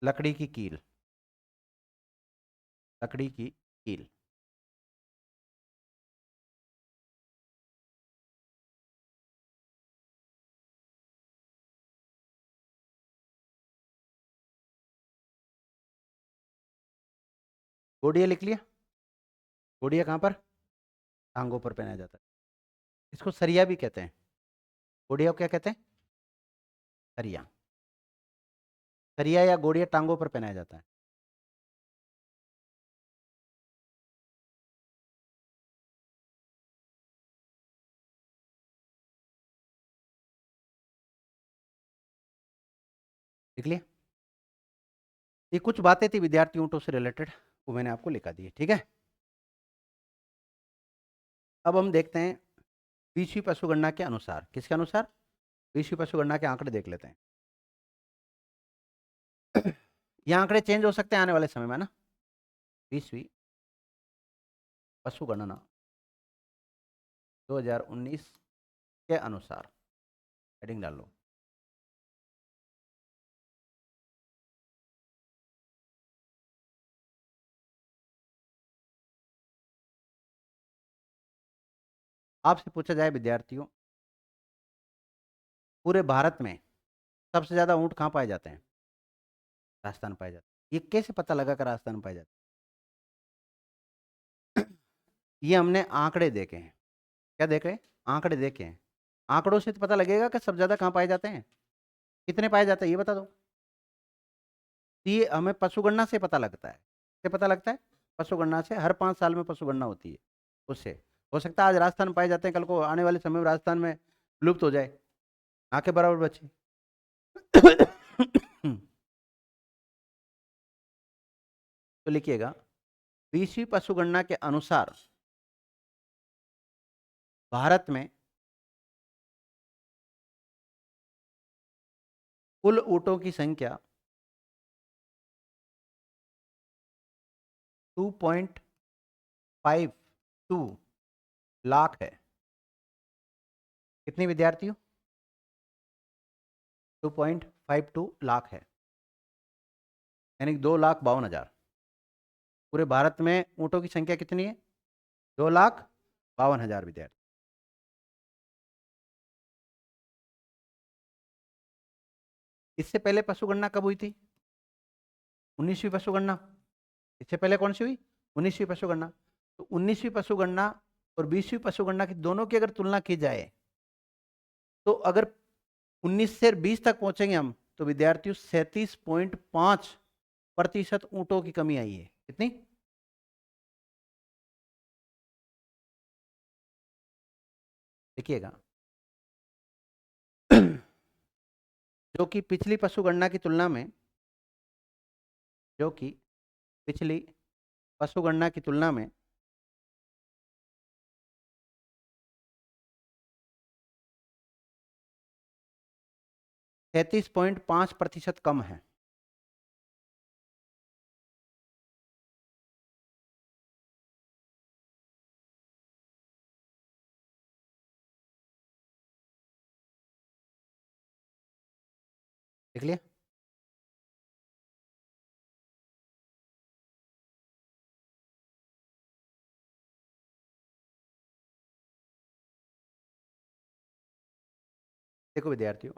लकड़ी की कील, लकड़ी की कील। गोडिया लिख लिया। गोडिया कहाँ पर? टांगों पर पहनाया जाता है। इसको सरिया भी कहते हैं। गोडिया को क्या कहते हैं? सरिया। सरिया या गोडिया टांगों पर पहनाया जाता है। लिख लिया। ये कुछ बातें थी विद्यार्थी ऊँटों से रिलेटेड, वो मैंने आपको लिखा दी है, ठीक है। अब हम देखते हैं बीसवीं पशुगणना के अनुसार, किसके अनुसार? बीसवीं पशुगणना के आंकड़े देख लेते हैं। ये आंकड़े चेंज हो सकते हैं आने वाले समय में ना। बीसवीं पशुगणना 2019 के अनुसार, हेडिंग डाल लो। आपसे पूछा जाए विद्यार्थियों, पूरे भारत में सबसे ज्यादा ऊंट कहाँ पाए जाते हैं? राजस्थान पाए जाते हैं। ये कैसे पता लगा कि राजस्थान पाए जाते हैं? ये हमने आंकड़े देखे हैं। क्या देखे हैं? आंकड़े देखे हैं। आंकड़ों से तो पता लगेगा कि सबसे ज्यादा कहाँ पाए जाते हैं। कितने पाए जाते हैं ये बता दो। ये हमें पशुगणना से पता लगता है। क्या पता लगता है? पशुगणना से। हर 5 साल में पशुगणना होती है, उससे हो सकता है आज राजस्थान पाए जाते हैं, कल को आने वाले समय में राजस्थान में लुप्त हो जाए, आके बराबर बचे। तो लिखिएगा, 20वीं पशुगणना के अनुसार भारत में कुल ऊँटों की संख्या 2.52 लाख है। कितने विद्यार्थियों? 2.52 लाख है, यानी 2,52,000। पूरे भारत में ऊँटों की संख्या कितनी है? 2,52,000 विद्यार्थी। इससे पहले पशुगणना कब हुई थी? 19वीं पशुगणना। इससे पहले कौन सी हुई? 19वीं पशुगणना। तो 19वीं पशुगणना और 20वीं पशुगणना की दोनों की अगर तुलना की जाए, तो अगर 19 से 20 तक पहुंचेंगे हम, तो विद्यार्थियों 37.5% ऊंटों की कमी आई है। कितनी? देखिएगा, जो कि पिछली पशुगणना की तुलना में, जो कि पिछली पशुगणना की तुलना में 33.5% कम है। देख लिया? देखो विद्यार्थियों,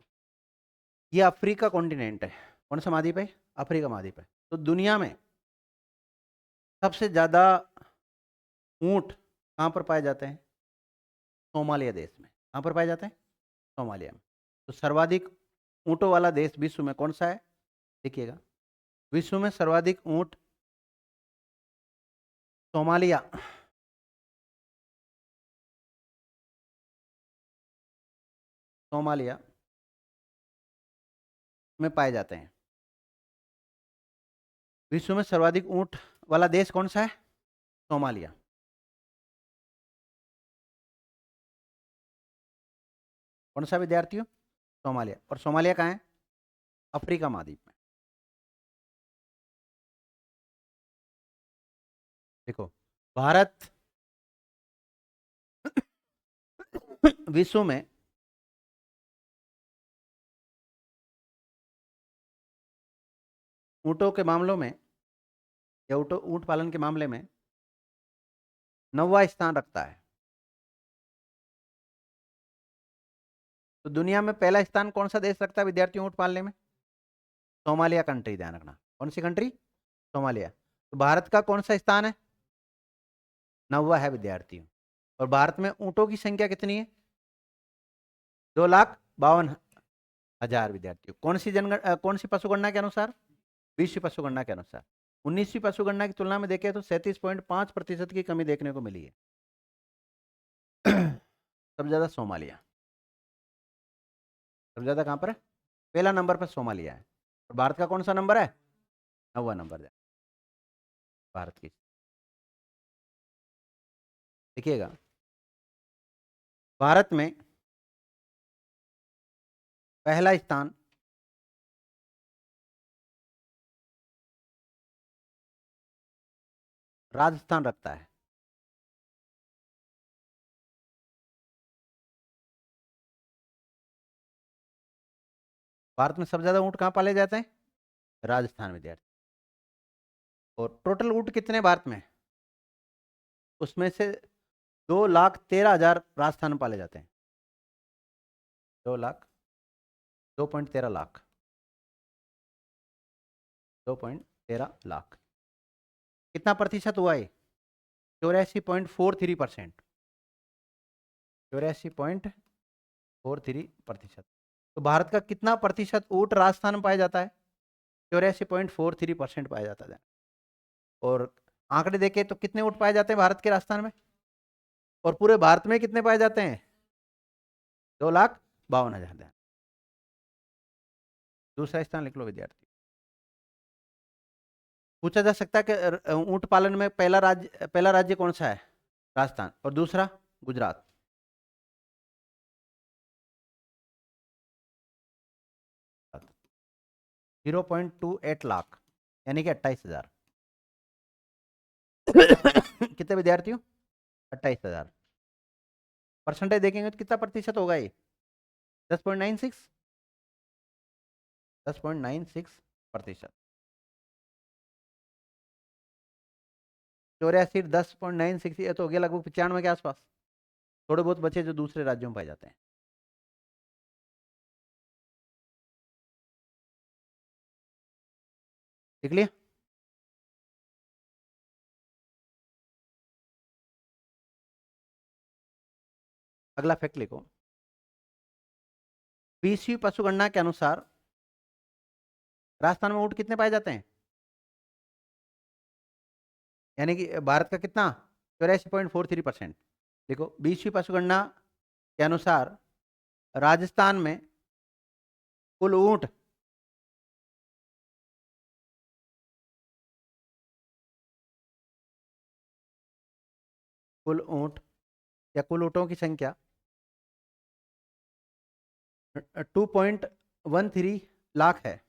ये अफ्रीका कॉन्टिनेंट है। कौन सा महाद्वीप है? अफ्रीका महाद्वीप है। तो दुनिया में सबसे ज्यादा ऊंट कहाँ पर पाए जाते हैं? सोमालिया देश में। कहाँ पर पाए जाते हैं? सोमालिया में। तो सर्वाधिक ऊंटों वाला देश विश्व में कौन सा है? देखिएगा, विश्व में सर्वाधिक ऊंट सोमालिया, सोमालिया में पाए जाते हैं। विश्व में सर्वाधिक ऊंट वाला देश कौन सा है? सोमालिया। कौन सा विद्यार्थियों? सोमालिया। और सोमालिया कहाँ है? अफ्रीका महाद्वीप में। देखो, भारत विश्व में ऊंटों के मामलों में, या ऊंट पालन के मामले में 9वां स्थान रखता है। तो दुनिया में पहला स्थान कौन सा देश रखता है विद्यार्थियों ऊंट पालने में? Somalia country. ध्यान रखना, कौन सी कंट्री? सोमालिया। तो भारत का कौन सा स्थान है? 9वां है विद्यार्थियों। और भारत में ऊंटों की संख्या कितनी है? 2,52,000 विद्यार्थियों। कौन सी पशुगणना के अनुसार? 20वीं पशुगणना के अनुसार। 19वीं पशुगणना की तुलना में देखें तो 37.5% की कमी देखने को मिली है। सबसे ज्यादा सोमालिया। सबसे ज्यादा कहां पर है? पहला नंबर पर सोमालिया है। और भारत का कौन सा नंबर है? 9वां नंबर है भारत की। देखिएगा, भारत में पहला स्थान राजस्थान रखता है। भारत में सबसे ज्यादा ऊंट कहां पाले जाते हैं? राजस्थान विद्यार्थी। और टोटल ऊंट कितने भारत में? उसमें से 2,13,000 राजस्थान में पाले जाते हैं। 2.13 लाख। 2.13 लाख। कितना प्रतिशत हुआ है? 84.43%। 84.43%। तो भारत का कितना प्रतिशत ऊंट राजस्थान में पाया जाता है? 84.43% पाया जाता है। और आंकड़े देखें तो कितने ऊंट पाए जाते हैं भारत के राजस्थान में? और पूरे भारत में कितने पाए जाते हैं? 2,52,000। दूसरा स्थान लिख लो विद्यार्थी। पूछा जा सकता है कि ऊंट पालन में पहला राज्य कौन सा है? राजस्थान। और दूसरा? गुजरात। जीरो 0.28 लाख, यानी कि 28,000। कितने विद्यार्थियों? 28,000। परसेंटेज देखेंगे तो कितना प्रतिशत होगा ये? 10.96। 10.96%। 84, 10.96, ये तो हो गया लगभग 95 के आसपास। थोड़े बहुत बचे जो दूसरे राज्यों में पाए जाते हैं। देख लिया? अगला फैक्ट लिखो। 20वीं पशुगणना के अनुसार राजस्थान में ऊंट कितने पाए जाते हैं? यानी कि भारत का कितना? 84.43%। देखो, 20वीं पशुगणना के अनुसार राजस्थान में कुल ऊंट कुल ऊंट या कुल ऊंटों की संख्या 2.13 लाख है।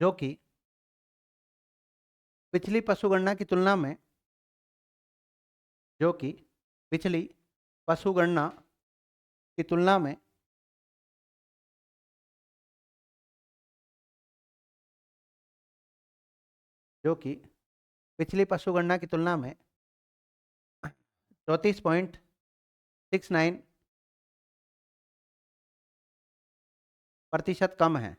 जो कि पिछली पशुगणना की तुलना में जो कि पिछली पशुगणना की तुलना में जो कि पिछली पशुगणना की तुलना में 34.69% कम है।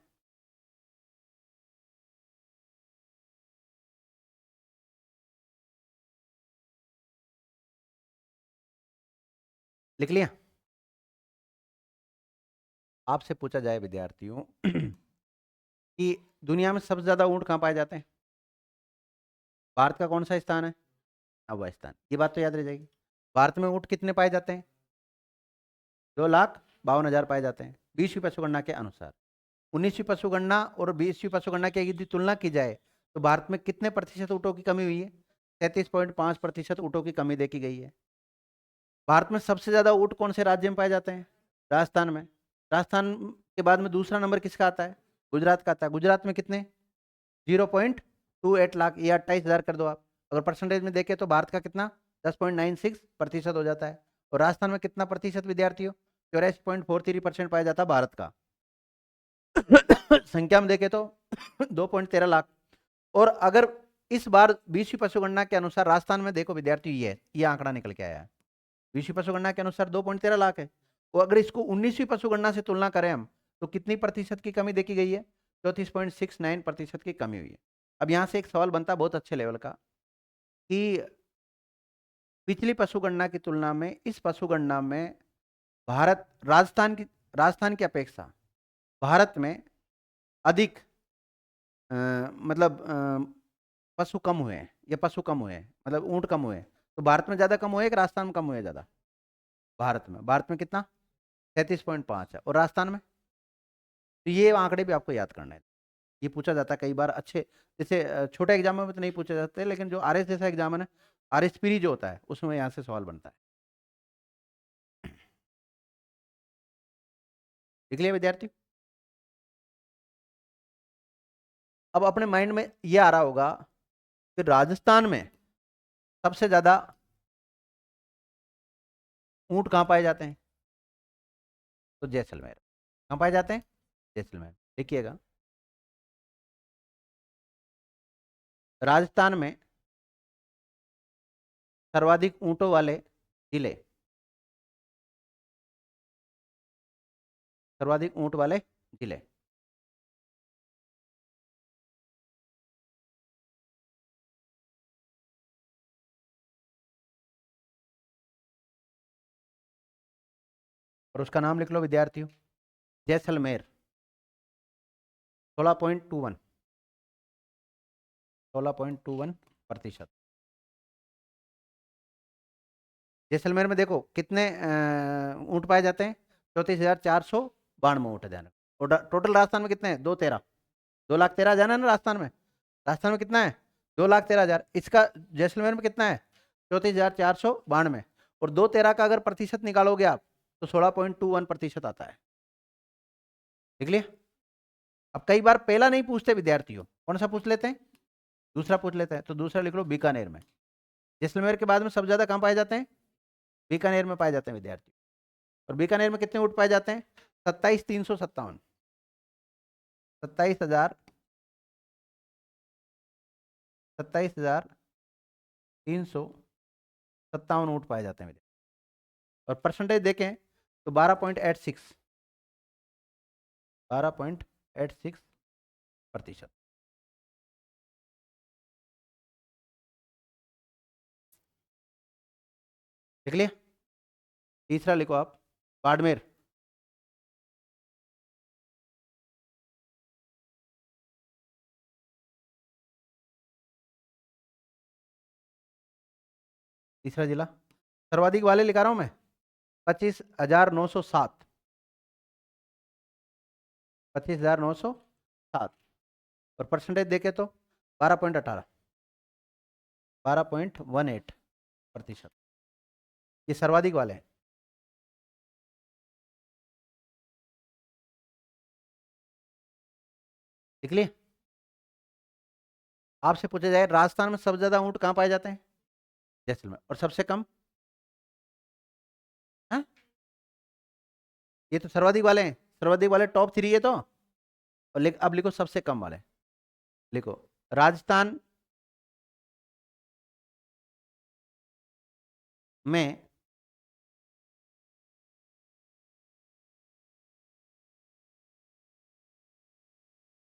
लिख लिया? आपसे पूछा जाए विद्यार्थियों कि दुनिया में सबसे ज्यादा ऊंट कहां पाए जाते हैं? भारत का कौन सा स्थान है? अफगानिस्तान। ये बात तो याद रह जाएगी। भारत में ऊंट कितने पाए जाते हैं? 2,52,000 पाए जाते हैं 20वीं पशुगणना के अनुसार। 19वीं पशुगणना और 20वीं पशुगणना की यदि तुलना की जाए तो भारत में कितने प्रतिशत ऊंटों की कमी हुई है? 33.5% ऊंटों की कमी देखी गई है। भारत में सबसे ज्यादा ऊंट कौन से राज्य में पाए जाते हैं? राजस्थान में। राजस्थान के बाद में दूसरा नंबर किसका आता है? गुजरात का आता है। गुजरात में कितने? 0.28 लाख, या 28,000 कर दो आप। अगर परसेंटेज में देखें तो भारत का कितना? 10.96% हो जाता है। और राजस्थान में कितना प्रतिशत विद्यार्थियों? 84.43% पाया जाता है भारत का। संख्या में देखें तो 2.13 लाख। और अगर इस बार 20वीं पशुगणना के अनुसार राजस्थान में देखो विद्यार्थी, ये आंकड़ा निकल के आया है। 20वीं पशुगणना के अनुसार 2.13 लाख है। और अगर इसको 19वीं पशुगणना से तुलना करें हम, तो कितनी प्रतिशत की कमी देखी गई है? 34.69% की कमी हुई है। अब यहाँ से एक सवाल बनता है बहुत अच्छे लेवल का, कि पिछली पशुगणना की तुलना में इस पशुगणना में राजस्थान की अपेक्षा भारत में अधिक मतलब पशु कम हुए हैं, या पशु कम हुए हैं, मतलब ऊंट कम हुए हैं। तो भारत में ज्यादा कम हुए कि राजस्थान में कम हुए ज्यादा? भारत में कितना? 33.5 है। और राजस्थान में? तो ये आंकड़े भी आपको याद करना है। ये पूछा जाता है कई बार अच्छे, जैसे छोटे एग्जाम में तो नहीं पूछे जाते, लेकिन जो आर एस जैसा एग्जाम है ना, आर एस पीरी जो होता है, उसमें यहाँ से सवाल बनता है। लिख लिया विद्यार्थी? अब अपने माइंड में ये आ रहा होगा कि राजस्थान में सबसे ज्यादा ऊंट कहाँ पाए जाते हैं? तो जैसलमेर। कहाँ पाए जाते हैं? जैसलमेर। देखिएगा, राजस्थान में सर्वाधिक ऊंटों वाले जिले, सर्वाधिक ऊंट वाले जिले। और उसका नाम लिख लो विद्यार्थियों, जैसलमेर। 16.21, 16.21%। जैसलमेर में देखो कितने ऊंट पाए जाते हैं? 34,492 ऊंट है। और टोटल राजस्थान में कितने हैं? 2,13,000 है ना राजस्थान में? राजस्थान में कितना है? 2,13,000। इसका जैसलमेर में कितना है? 34,492। और 2,13 का अगर प्रतिशत निकालोगे आप, तो 16.21% आता है। देख लिया? अब कई बार पहला नहीं पूछते विद्यार्थियों, कौन सा पूछ लेते हैं? दूसरा पूछ लेते हैं। तो दूसरा लिख लो बीकानेर में। जैसलमेर के बाद में सबसे ज्यादा कहाँ पाए जाते हैं? बीकानेर में पाए जाते हैं विद्यार्थी। और बीकानेर में कितने ऊँट पाए जाते हैं? 27,357। 27,357 ऊँट पाए जाते हैं। और परसेंटेज देखें तो 12.86, 12.86%। देख लिया? तीसरा लिखो आप, बाड़मेर। तीसरा जिला सर्वाधिक वाले लिखा रहा हूं मैं, 25,907। 25,907। और परसेंटेज देखे तो 12.18, 12.18%। ये सर्वाधिक वाले हैं। देख लिए? आपसे पूछा जाए राजस्थान में सबसे ज्यादा ऊंट कहाँ पाए जाते हैं? जैसलमेर। और सबसे कम? हाँ? ये तो सर्वाधिक वाले हैं, सर्वाधिक वाले टॉप 3 है तो। और अब लिखो सबसे कम वाले। लिखो, राजस्थान में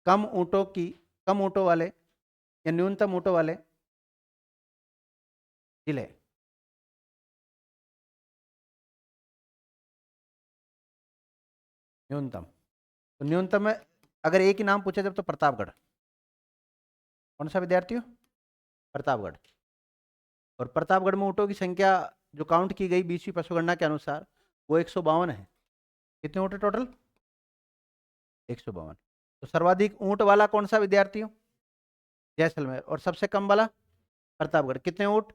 कम ऊंटों वाले या न्यूनतम ऊंटों वाले जिले। न्यूनतम, तो न्यूनतम में अगर एक ही नाम पूछे जब, तो प्रतापगढ़। कौन सा विद्यार्थियों? प्रतापगढ़। और प्रतापगढ़ में ऊँटों की संख्या जो काउंट की गई 20वीं पशुगणना के अनुसार, वो 152 है। कितने ऊँट टोटल? 152। तो सर्वाधिक ऊँट वाला कौन सा विद्यार्थियों? जैसलमेर। और सबसे कम वाला प्रतापगढ़। कितने ऊँट?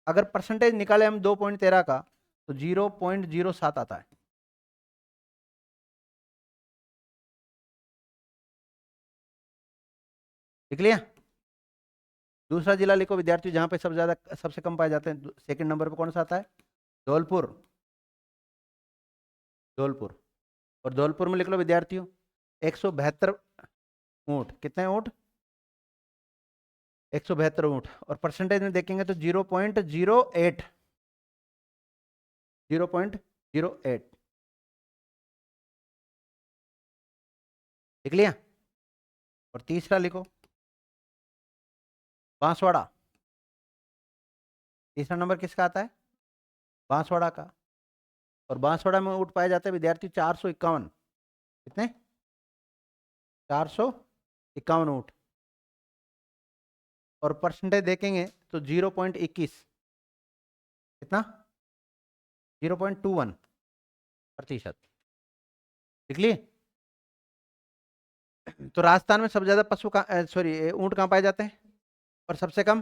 अगर परसेंटेज निकाले हम 2.13 का, तो 0.07 आता है। लिख लिया? दूसरा जिला लिखो विद्यार्थी जहां पे सबसे कम पाए जाते हैं, सेकंड नंबर पे कौन सा आता है? धौलपुर। धौलपुर। और धौलपुर में लिख लो विद्यार्थियों 172 ऊँट। कितने ऊँट? 172 ऊँट, और परसेंटेज में देखेंगे तो 0.08, 0.08 लिख लिया। और तीसरा लिखो बांसवाड़ा, तीसरा नंबर किसका आता है? बांसवाड़ा का। और बांसवाड़ा में ऊँट पाए जाते हैं विद्यार्थी 451, कितने? 451 ऊँट। और परसेंटेज देखेंगे तो 0.21, कितना? 0.21%। लिख लिए? तो राजस्थान में सबसे ज्यादा पशु का सॉरी ऊँट कहाँ पाए जाते हैं? और सबसे कम?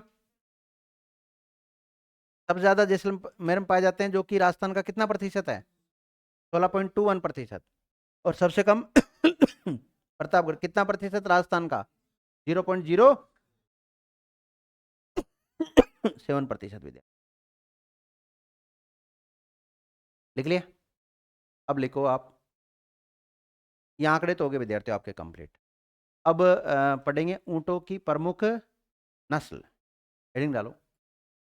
सबसे ज्यादा जैसलमेर में पाए जाते हैं, जो कि राजस्थान का कितना प्रतिशत है? 16.21%। और सबसे कम प्रतापगढ़, कितना प्रतिशत राजस्थान का? 0.07%। विद्यार्थी लिख लिया? अब लिखो आप, ये आंकड़े तो हो गए विद्यार्थियों आपके कंप्लीट। अब पढ़ेंगे ऊँटों की प्रमुख नस्ल। हेडिंग डालो,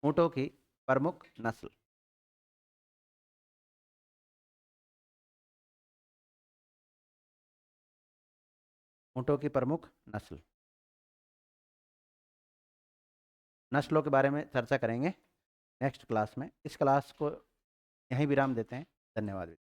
ऊँटों की प्रमुख नस्ल। ऊँटों की प्रमुख नस्ल, नस्लों के बारे में चर्चा करेंगे नेक्स्ट क्लास में। इस क्लास को यहीं विराम देते हैं। धन्यवाद।